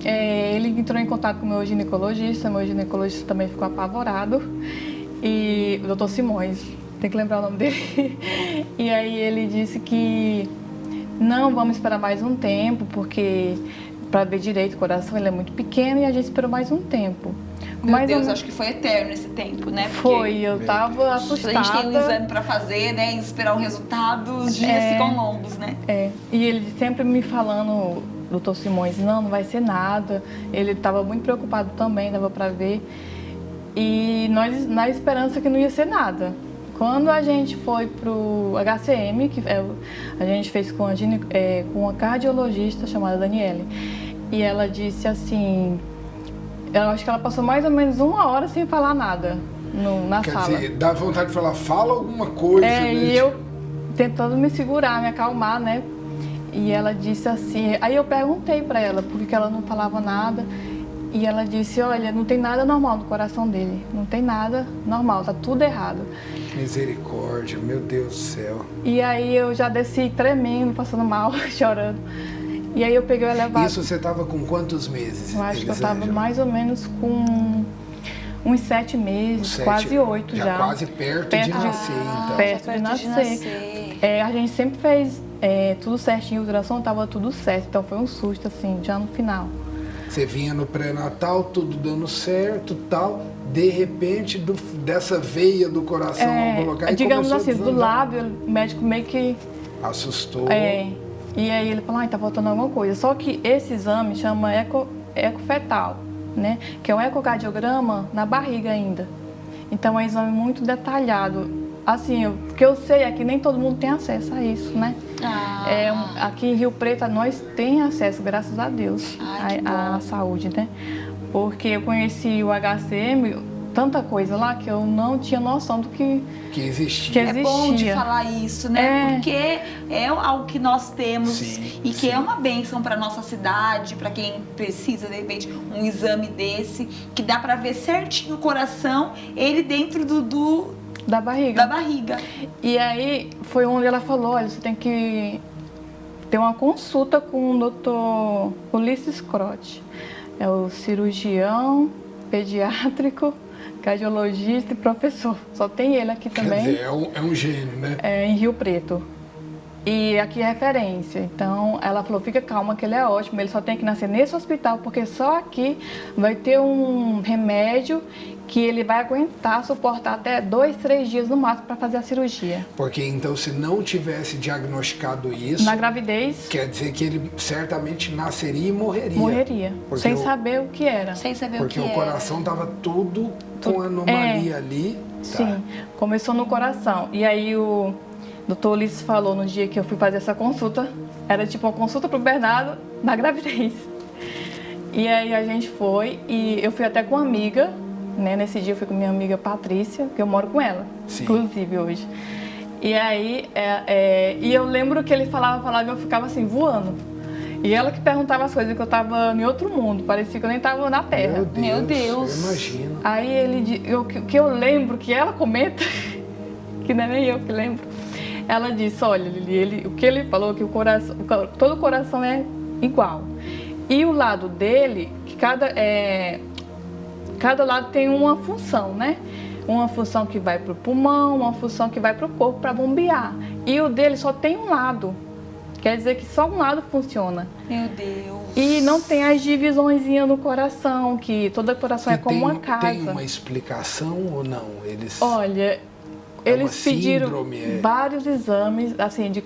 ele entrou em contato com o meu ginecologista também ficou apavorado. E o Dr. Simões, tem que lembrar o nome dele. E aí ele disse que não, vamos esperar mais um tempo, porque para ver direito o coração ele é muito pequeno, e a gente esperou mais um tempo. Meu Deus, acho que foi eterno esse tempo, né? Porque Foi, eu tava assustada. a gente tem um exame pra fazer, né? E esperar o resultado, os dias ficam longos, né? E ele sempre me falando, Dr. Simões, não vai ser nada. Ele estava muito preocupado também, dava pra ver. E nós, na esperança que não ia ser nada. Quando a gente foi pro HCM, que a gente fez com uma cardiologista chamada Daniele, e ela disse assim... Eu acho que ela passou mais ou menos 1 hora sem falar nada na sala. Quer dizer, dá vontade de falar, fala alguma coisa, né? E eu tentando me segurar, me acalmar, né? E ela disse assim... Aí eu perguntei pra ela por que ela não falava nada. E ela disse, olha, não tem nada normal no coração dele. Não tem nada normal, tá tudo errado. Misericórdia, meu Deus do céu. E aí eu já desci tremendo, passando mal, chorando. E aí eu peguei o elevador. Isso você estava com quantos meses? Eu acho que eu Elisângela? estava mais ou menos com uns 7 meses, quase 8 já. Quase perto de nascer, então. Perto de nascer. A gente sempre fez tudo certinho, o ultrassom estava tudo certo, então foi um susto assim, já no final. Você vinha no pré-natal, tudo dando certo, tal, de repente dessa veia do coração, vamos colocar, digamos e assim, do lábio, o médico meio que assustou. E aí ele falou, tá faltando alguma coisa. Só que esse exame chama ecofetal, né? Que é um ecocardiograma na barriga ainda. Então é um exame muito detalhado. Assim, o que eu sei é que nem todo mundo tem acesso a isso, né? Aqui em Rio Preto nós temos acesso, graças a Deus, à saúde, né? Porque eu conheci o HCM, tanta coisa lá que eu não tinha noção do que existia. É bom de falar isso, né? Porque é algo que nós temos que é uma bênção para nossa cidade, para quem precisa, de repente, um exame desse, que dá para ver certinho o coração, ele dentro Da barriga. Da barriga. E aí foi onde ela falou, olha, você tem que ter uma consulta com o Dr. Ulisses Croce. É o cirurgião pediátrico, cardiologista e professor. Só tem ele aqui também. Quer dizer, é um gênio, né? É, em Rio Preto. E aqui é referência. Então, ela falou, fica calma que ele é ótimo. Ele só tem que nascer nesse hospital, porque só aqui vai ter um remédio que ele vai aguentar, suportar até 2, 3 dias no máximo para fazer a cirurgia. Porque então, se não tivesse diagnosticado isso... Na gravidez... Quer dizer que ele certamente nasceria e morreria. Morreria, sem saber o que era. Sem saber o que era. Porque o coração estava tudo com anomalia ali. Sim, Tá. começou no coração. E aí o doutor Ulisses falou no dia que eu fui fazer essa consulta, era tipo uma consulta pro Bernardo na gravidez. E aí a gente foi e eu fui até com uma amiga, né? Nesse dia eu fui com minha amiga Patrícia, que eu moro com ela, Sim. inclusive hoje. E aí, e eu lembro que ele falava e eu ficava assim, voando. E ela que perguntava as coisas, que eu tava em outro mundo, parecia que eu nem tava na Terra. Meu Deus. Eu imagino. Aí o que eu lembro, que ela comenta, que não é nem eu que lembro, ela disse, olha, Lili, o que ele falou, que todo coração é igual. E o lado dele, que cada lado tem uma função, né? Uma função que vai para o pulmão, uma função que vai para o corpo para bombear. E o dele só tem um lado. Quer dizer que só um lado funciona. Meu Deus. E não tem as divisõezinhas no coração, que todo coração é como uma casa. Tem uma explicação ou não? Olha, eles pediram vários exames, assim, de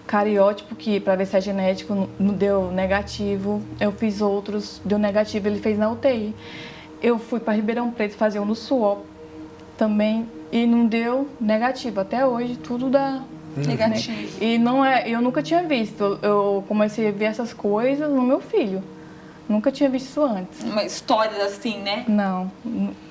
cariótipo, que para ver se é genético, não deu negativo. Eu fiz outros, deu negativo, ele fez na UTI. Eu fui para Ribeirão Preto fazer um no suor também e não deu negativo. Até hoje tudo dá negativo. E não é, eu nunca tinha visto. Eu comecei a ver essas coisas no meu filho. Nunca tinha visto isso antes. Uma história assim, né? Não.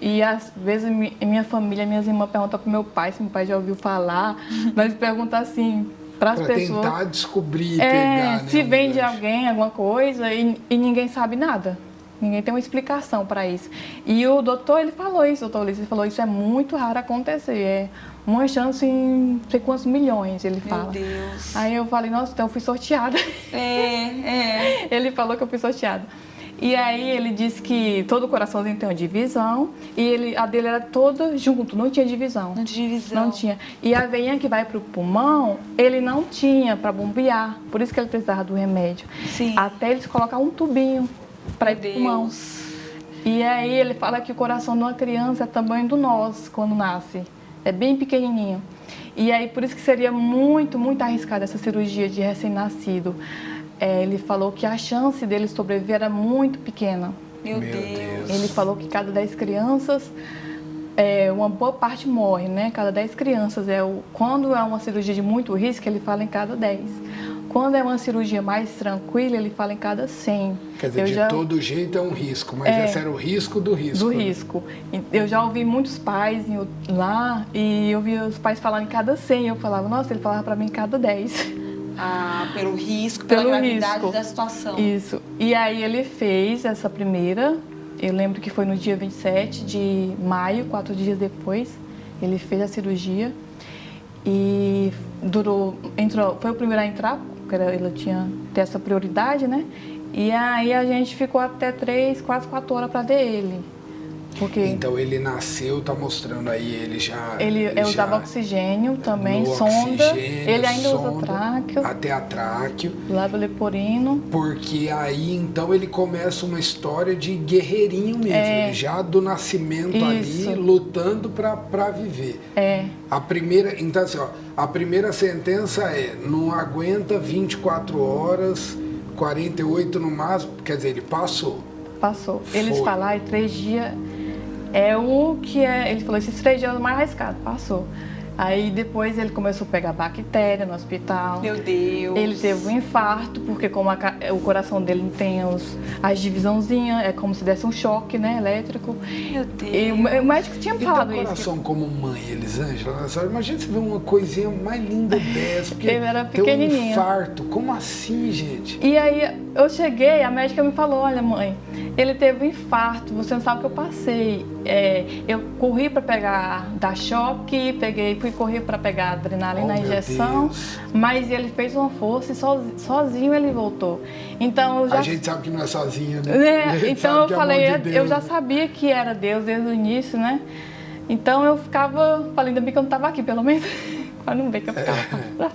E às vezes minha família, minhas irmãs perguntam pro meu pai, se meu pai já ouviu falar, mas perguntam assim para as pessoas. Para tentar descobrir, pegar, né? Se vem de alguém, alguma coisa, e ninguém sabe nada. Ninguém tem uma explicação para isso. E o doutor, ele falou isso, o doutor Ulisses falou, isso é muito raro acontecer, é uma chance em não sei quantos milhões, ele fala. Meu Deus. Aí eu falei, nossa, então eu fui sorteada. Ele falou que eu fui sorteada. E aí ele disse que todo coraçãozinho tem uma divisão, e a dele era toda junto, não tinha divisão. Não tinha divisão. Não tinha. E a veinha que vai para o pulmão, ele não tinha para bombear, por isso que ele precisava do remédio. Sim. Até eles colocar um tubinho para ir pro pulmão. E aí ele fala que o coração de uma criança é tamanho do nosso quando nasce. É bem pequenininho. E aí por isso que seria muito, muito arriscada essa cirurgia de recém-nascido. Ele falou que a chance dele sobreviver era muito pequena. Meu Deus. Ele falou que cada 10 crianças, uma boa parte morre, né? Cada 10 crianças. Quando é uma cirurgia de muito risco, ele fala em cada 10. Quando é uma cirurgia mais tranquila, ele fala em cada 100. Quer dizer, todo jeito é um risco, mas esse era o risco do risco. Do risco. Eu já ouvi muitos pais lá e eu vi os pais falando em cada 100. Eu falava, nossa, ele falava para mim em cada 10. Ah, pelo risco, pela gravidade da situação. Isso. E aí ele fez essa primeira, eu lembro que foi no dia 27 de maio, 4 dias depois, ele fez a cirurgia e foi o primeiro a entrar, porque ele tinha essa prioridade, né? E aí a gente ficou até 3, quase 4 horas para ver ele. Então ele nasceu, tá mostrando aí, ele já... Ele usava oxigênio também, sonda. Ele ainda usa tráqueo. Até a tráqueo. Lábio leporino. Porque aí, então, ele começa uma história de guerreirinho mesmo. Ele já do nascimento ali, lutando pra viver. A primeira, então assim, ó, a primeira sentença não aguenta 24 horas, 48 no máximo, quer dizer, ele passou. Passou. Eles falaram 3 dias... ele falou, esses 3 dias é o mais arriscado, passou. Aí depois ele começou a pegar bactéria no hospital. Meu Deus. Ele teve um infarto, porque como o coração dele tem as divisãozinhas, é como se desse um choque, né, elétrico. Meu Deus. E o médico tinha falado isso. E coração como mãe, Elisângela, imagina você ver uma coisinha mais linda dessa, porque ele era tem um pequenininho. infarto. Como assim, gente? E aí eu cheguei, a médica me falou, olha mãe, ele teve um infarto, você não sabe o que eu passei. Eu corri para dar choque, fui correr para pegar adrenalina, injeção, mas ele fez uma força e sozinho ele voltou. Então a gente sabe que não é sozinho, né? Então eu falei, eu já sabia que era Deus desde o início, né? Então eu falei, ainda bem que eu não estava aqui, pelo menos, para não ver que eu ficava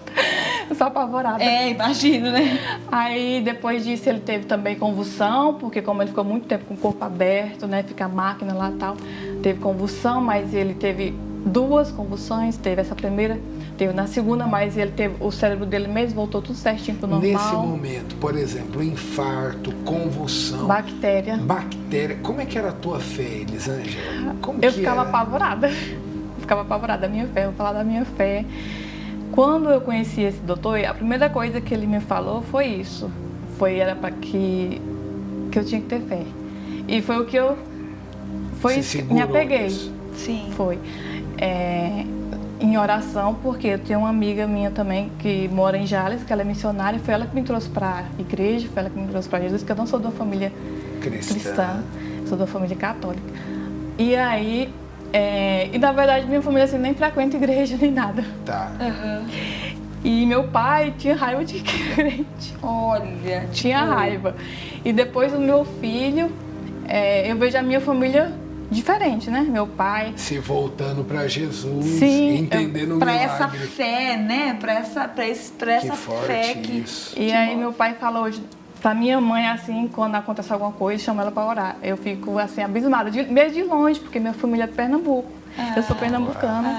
só apavorada. Imagino, né? Aí depois disso ele teve também convulsão, porque como ele ficou muito tempo com o corpo aberto, né, fica a máquina lá e tal, teve convulsão, mas ele teve 2 convulsões, teve essa primeira, teve na segunda, mas o cérebro dele mesmo voltou tudo certinho pro normal. Nesse momento, por exemplo, infarto, convulsão, bactéria, como é que era a tua fé, Elisângela? Eu ficava apavorada, da minha fé, vou falar da minha fé. Quando eu conheci esse doutor, a primeira coisa que ele me falou foi isso. Era para que eu tinha que ter fé. E foi o que eu me apeguei. Isso. Sim. Foi. Em oração, porque eu tenho uma amiga minha também que mora em Jales, que ela é missionária, foi ela que me trouxe para a igreja, foi ela que me trouxe para Jesus, que eu não sou de uma família cristã, sou de uma família católica. E aí, e na verdade minha família assim, nem frequenta igreja nem nada. Tá. E meu pai tinha raiva de crente. Olha. Tinha raiva. E depois o meu filho, eu vejo a minha família diferente, né? Meu pai se voltando para Jesus, sim, entendendo o para milagre. Essa fé, né? Para essa fé que. E aí meu pai falou hoje. Pra minha mãe, assim, quando acontece alguma coisa, chama ela para orar. Eu fico, assim, abismada, mesmo de longe, porque minha família é de Pernambuco. Eu sou pernambucana.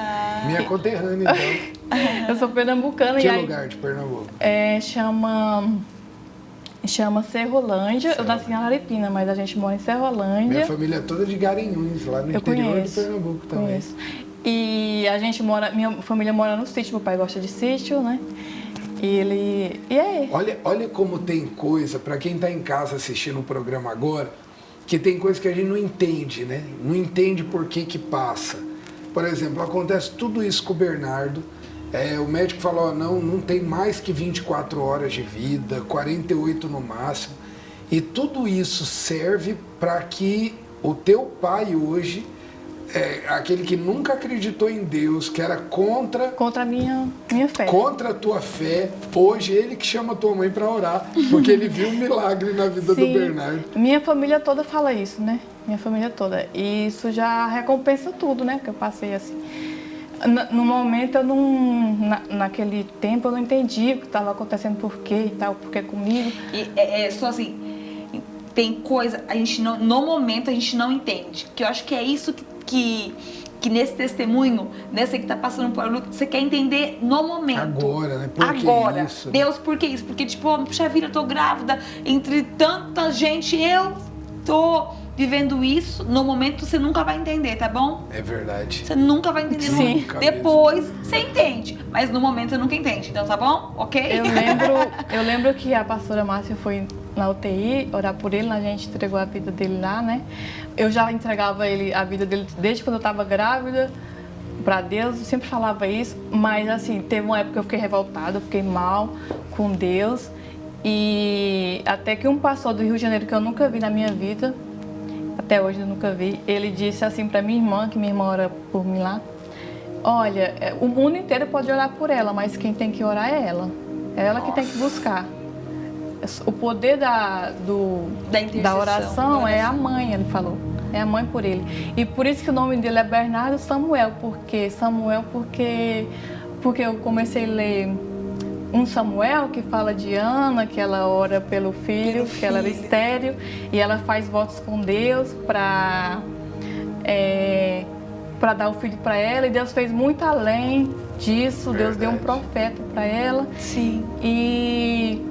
Minha conterrânea, então. Eu sou pernambucana. Que lugar de Pernambuco? Chama Serrolândia. Eu nasci em Araripina, mas a gente mora em Serrolândia. Minha família é toda de Garanhuns, lá no interior de Pernambuco também. Conheço. E a gente minha família mora no sítio, meu pai gosta de sítio, né? Olha como tem coisa, para quem está em casa assistindo o programa agora, que tem coisa que a gente não entende, né? Não entende por que passa. Por exemplo, acontece tudo isso com o Bernardo. O médico falou, não tem mais que 24 horas de vida, 48 no máximo. E tudo isso serve para que o teu pai hoje, aquele que nunca acreditou em Deus, que era contra a minha fé, contra a tua fé, hoje ele que chama a tua mãe para orar, porque ele viu um milagre na vida do Bernardo. Minha família toda fala isso, né? Minha família toda. E isso já recompensa tudo, né? Que eu passei assim. No momento, eu não, naquele tempo, eu não entendi o que estava acontecendo, por quê e tal, por que comigo. Só assim, tem coisa, a gente não, no momento a gente não entende. Que eu acho que é isso que nesse testemunho, nessa que tá passando por luta, você quer entender no momento. Agora, né? Por agora. Que isso? Deus, por que isso? Porque, tipo, puxa vida, eu tô grávida, entre tanta gente, eu tô vivendo isso, no momento você nunca vai entender, tá bom? É verdade. Você nunca vai entender. Sim. Depois você entende, mas no momento você nunca entende, então tá bom? Ok? Eu lembro que a pastora Márcia foi na UTI orar por ele, a gente entregou a vida dele lá, né? Eu já entregava a vida dele desde quando eu tava grávida para Deus, eu sempre falava isso, mas assim, teve uma época que eu fiquei revoltada, eu fiquei mal com Deus, e até que um pastor do Rio de Janeiro que eu nunca vi na minha vida, até hoje eu nunca vi, ele disse assim para minha irmã, que minha irmã ora por mim lá, olha, o mundo inteiro pode orar por ela, mas quem tem que orar é ela. É ela que tem que buscar. O poder da oração é a mãe, ele falou. É a mãe por ele. E por isso que o nome dele é Bernardo Samuel. Porque eu comecei a ler um Samuel que fala de Ana, que ela ora pelo filho, que ela era estéril, e ela faz votos com Deus para dar o filho para ela, e Deus fez muito além disso. Deus deu um profeta para ela. Sim. E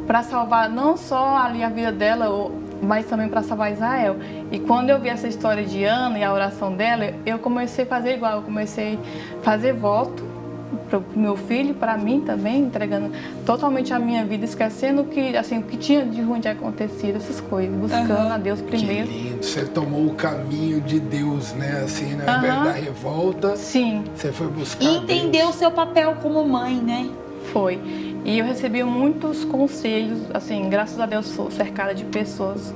para salvar não só ali a vida dela, mas também para salvar Israel. E quando eu vi essa história de Ana e a oração dela, eu comecei a fazer igual, eu comecei a fazer voto para o meu filho, para mim também, entregando totalmente a minha vida, esquecendo que, assim, o que tinha de ruim de acontecido, essas coisas, buscando a Deus primeiro. Que lindo, você tomou o caminho de Deus, né? Assim, né? Ao invés da revolta, sim, você foi buscar E entendeu Deus. o seu papel como mãe, né? Foi. E eu recebi muitos conselhos, assim, graças a Deus sou cercada de pessoas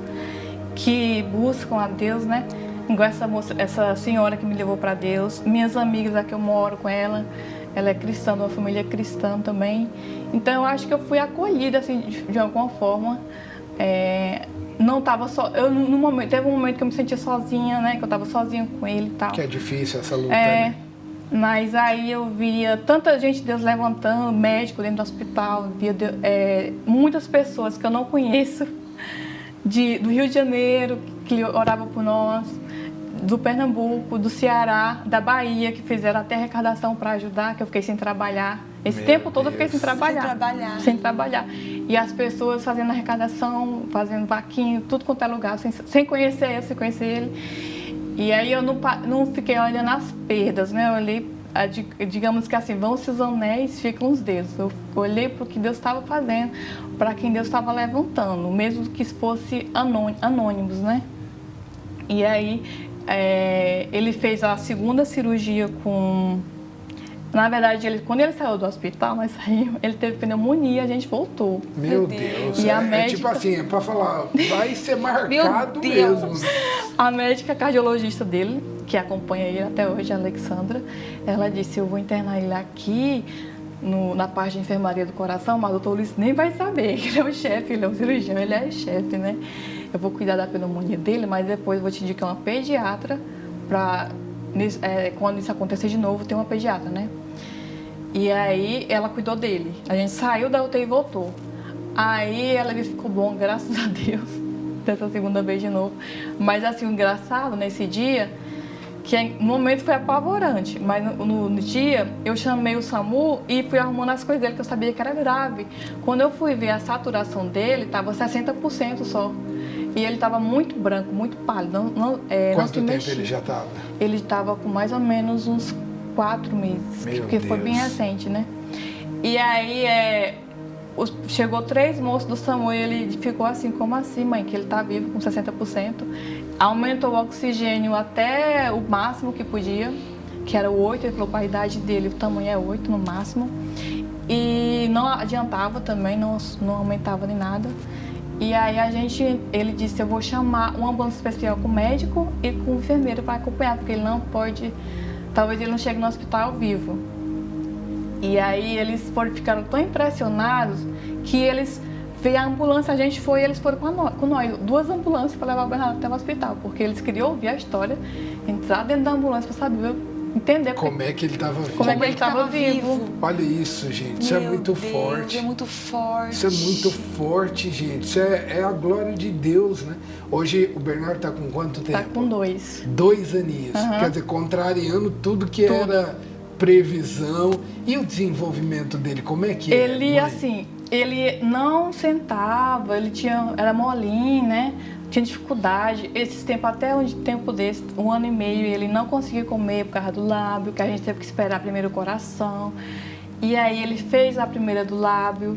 que buscam a Deus, né? Igual essa senhora que me levou para Deus, minhas amigas, a que eu moro com ela é cristã, de uma família cristã também. Então eu acho que eu fui acolhida, assim, de alguma forma. Não estava só. Teve um momento que eu me sentia sozinha, né? Que eu estava sozinha com ele e tal. Que é difícil essa luta, né? Mas aí eu via tanta gente, Deus levantando, médico dentro do hospital, via muitas pessoas que eu não conheço, do Rio de Janeiro, que oravam por nós, do Pernambuco, do Ceará, da Bahia, que fizeram até arrecadação para ajudar, que eu fiquei sem trabalhar. Esse tempo todo eu fiquei sem trabalhar. Sem trabalhar. E as pessoas fazendo arrecadação, fazendo vaquinha, tudo quanto é lugar, sem conhecer ele. E aí eu não fiquei olhando as perdas, né? Eu olhei, digamos que assim, vão-se os anéis, ficam os dedos. Eu olhei para o que Deus estava fazendo, para quem Deus estava levantando, mesmo que fosse anônimos, né? E aí ele fez a segunda cirurgia com... Na verdade, quando ele saiu do hospital, nós saímos, ele teve pneumonia, a gente voltou. Meu Deus. E a médica... tipo assim, é pra falar, vai ser marcado mesmo. A médica cardiologista dele, que acompanha ele até hoje, a Alexandra, ela disse, eu vou internar ele aqui na parte de enfermaria do coração, mas o doutor Luiz nem vai saber que ele é o chefe, ele é um cirurgião, ele é chefe, né? Eu vou cuidar da pneumonia dele, mas depois eu vou te indicar uma pediatra para... quando isso acontecer de novo, tem uma pediatra, né? E aí ela cuidou dele. A gente saiu da UTI e voltou. Aí ela disse, ficou bom, graças a Deus, dessa segunda vez de novo. Mas assim, o engraçado nesse dia, que no momento foi apavorante, mas no dia eu chamei o SAMU e fui arrumando as coisas dele, que eu sabia que era grave. Quando eu fui ver a saturação dele, estava 60% só. E ele estava muito branco, muito pálido. Quanto tempo ele já estava? Ele estava com mais ou menos uns 4 meses, porque foi bem recente, né? E aí chegou 3 moços do SAMU e ele ficou assim, como assim, mãe? Que ele está vivo com 60%. Aumentou o oxigênio até o máximo que podia, que era o 8, ele falou, para a idade dele, o tamanho é 8 no máximo. E não adiantava também, não aumentava nem nada. E aí ele disse, eu vou chamar uma ambulância especial com o médico e com o enfermeiro para acompanhar, porque ele não pode, talvez ele não chegue no hospital vivo. E aí eles ficaram tão impressionados que eles veio a ambulância, a gente foi e eles foram com nós, 2 ambulâncias para levar o Bernardo até o hospital, porque eles queriam ouvir a história, entrar dentro da ambulância para saber, entender como é que ele estava vivo. Como é que ele estava vivo. Olha isso, gente, isso é muito forte. É muito forte. Isso é muito forte, gente. Isso é a glória de Deus, né? Hoje o Bernardo está com quanto tempo? Está com 2. 2 aninhos. Quer dizer, contrariando tudo que era previsão. E o desenvolvimento dele, como é que é? Ele, assim, ele não sentava, era molinho, né? Tinha dificuldade. Esses tempos, até um tempo desse, 1 ano e meio, ele não conseguia comer por causa do lábio, que a gente teve que esperar primeiro o coração. E aí ele fez a primeira do lábio.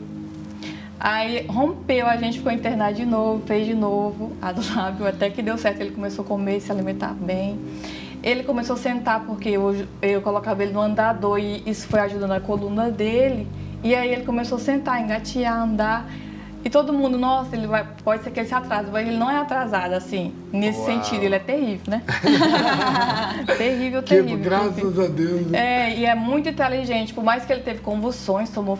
Aí rompeu, a gente ficou internado de novo, fez de novo a do lábio, até que deu certo, ele começou a comer e se alimentar bem. Ele começou a sentar porque eu colocava ele no andador e isso foi ajudando a coluna dele. E aí ele começou a sentar, engatear, andar. E todo mundo, nossa, pode ser que ele se atrase, mas ele não é atrasado, assim, nesse sentido, ele é terrível, né? terrível. Graças a Deus. Né? E é muito inteligente, por mais que ele teve convulsões, tomou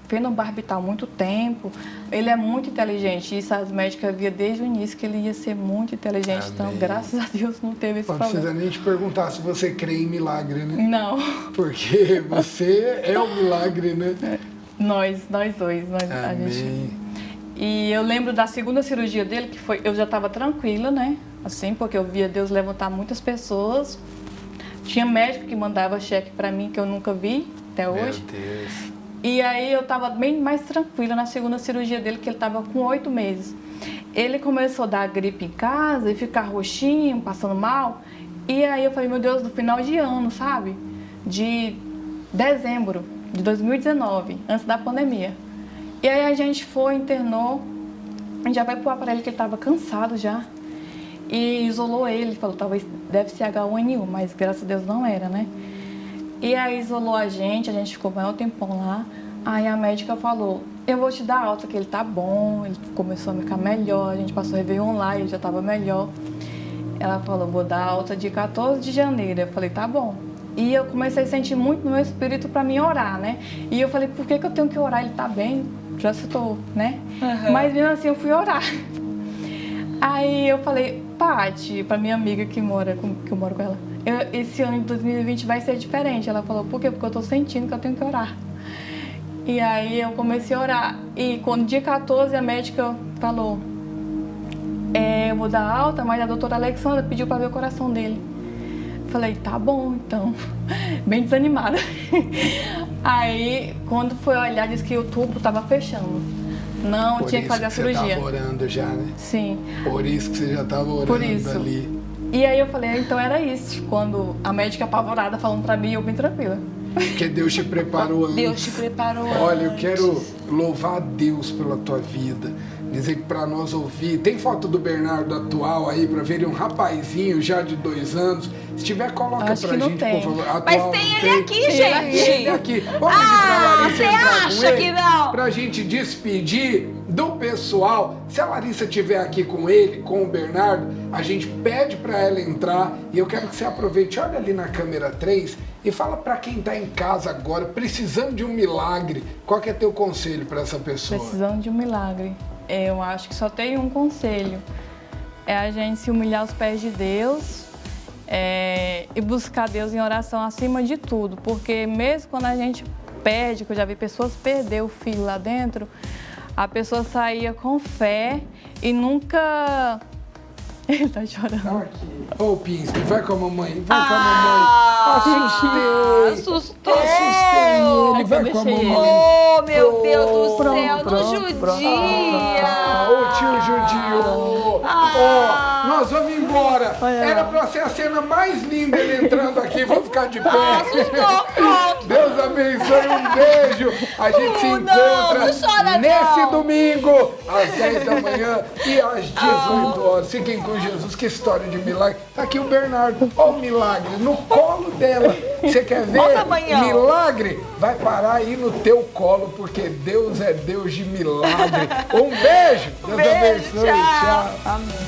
fenobarbital há muito tempo, ele é muito inteligente. Isso as médicas viam desde o início que ele ia ser muito inteligente. Amém. Então, graças a Deus, não teve esse problema. Não precisa nem te perguntar se você crê em milagre, né? Não. Porque você é o milagre, né? Nós dois. A gente... E eu lembro da segunda cirurgia dele, que foi, eu já estava tranquila, né? Assim, porque eu via Deus levantar muitas pessoas. Tinha médico que mandava cheque para mim, que eu nunca vi até hoje. Meu Deus. E aí eu estava bem mais tranquila na segunda cirurgia dele, que ele estava com 8 meses. ele começou a dar gripe em casa e ficar roxinho, passando mal. E aí eu falei, meu Deus, no final de ano, sabe? De dezembro de 2019, antes da pandemia. E aí a gente foi, internou, a gente já vai pro aparelho que ele tava cansado já. E isolou ele, falou, talvez deve ser H1N1, mas graças a Deus não era, né? E aí isolou a gente ficou mais um tempão lá. Aí a médica falou, eu vou te dar alta, que ele tá bom, ele começou a ficar melhor, a gente passou o Réveillon lá, ele já tava melhor. Ela falou, vou dar alta de 14 de janeiro. Eu falei, tá bom. E eu comecei a sentir muito no meu espírito para mim orar, né? E eu falei, por que eu tenho que orar? Ele tá bem, já estou, né? Uhum. Mas mesmo assim eu fui orar. Aí eu falei, Paty, pra minha amiga que eu moro com ela, esse ano de 2020 vai ser diferente. Ela falou, por quê? Porque eu tô sentindo que eu tenho que orar. E aí eu comecei a orar. E quando dia 14 a médica falou, eu vou dar alta, mas a doutora Alexandra pediu para ver o coração dele. Falei, tá bom, então. Bem desanimada. Aí, quando foi olhar, disse que o tubo estava fechando. Não tinha que fazer a cirurgia. Você estava orando já, né? Sim. Por isso que você já estava orando ali. E aí eu falei, então era isso. Quando a médica apavorada falando para mim, eu bem tranquila. Porque Deus te preparou antes. Deus te preparou antes. Olha, eu quero louvar a Deus pela tua vida. Dizer que para nós ouvir, tem foto do Bernardo atual aí para ver um rapazinho já de 2 anos. Se tiver, coloca pra gente, por favor. Atual, mas tem ele aqui, gente. Tem ele aqui. Vamos pedir pra Larissa você entrar acha com ele, que não? pra gente despedir do pessoal. Se a Larissa estiver aqui com ele, com o Bernardo, a gente pede para ela entrar e eu quero que você aproveite, olha ali na câmera 3 e fala para quem tá em casa agora, precisando de um milagre. Qual que é teu conselho para essa pessoa? Precisando de um milagre. Eu acho que só tem um conselho, é a gente se humilhar aos pés de Deus e buscar Deus em oração acima de tudo, porque mesmo quando a gente perde, que eu já vi pessoas perder o filho lá dentro, a pessoa saía com fé e nunca... Ele tá chorando. Ô, Pinsky, vai com a mamãe, vai com a mamãe. Assustei ele, vai com a mamãe. Oh, meu Deus do céu, não judia. Ô, tio Judio. Ó, nós vamos embora. Era pra ser a cena mais linda ele entrando aqui, vamos ficar de pé. Deus abençoe, um beijo. A gente se encontra nesse domingo, às 10 da manhã e às 18 horas. Fiquem com Jesus, que história de milagre. Tá aqui o Bernardo, ó o milagre, no colo dela. Você quer ver? Milagre? Vai parar aí no teu colo, porque Deus é Deus de milagre. Um beijo, Deus abençoe, tchau. Amém.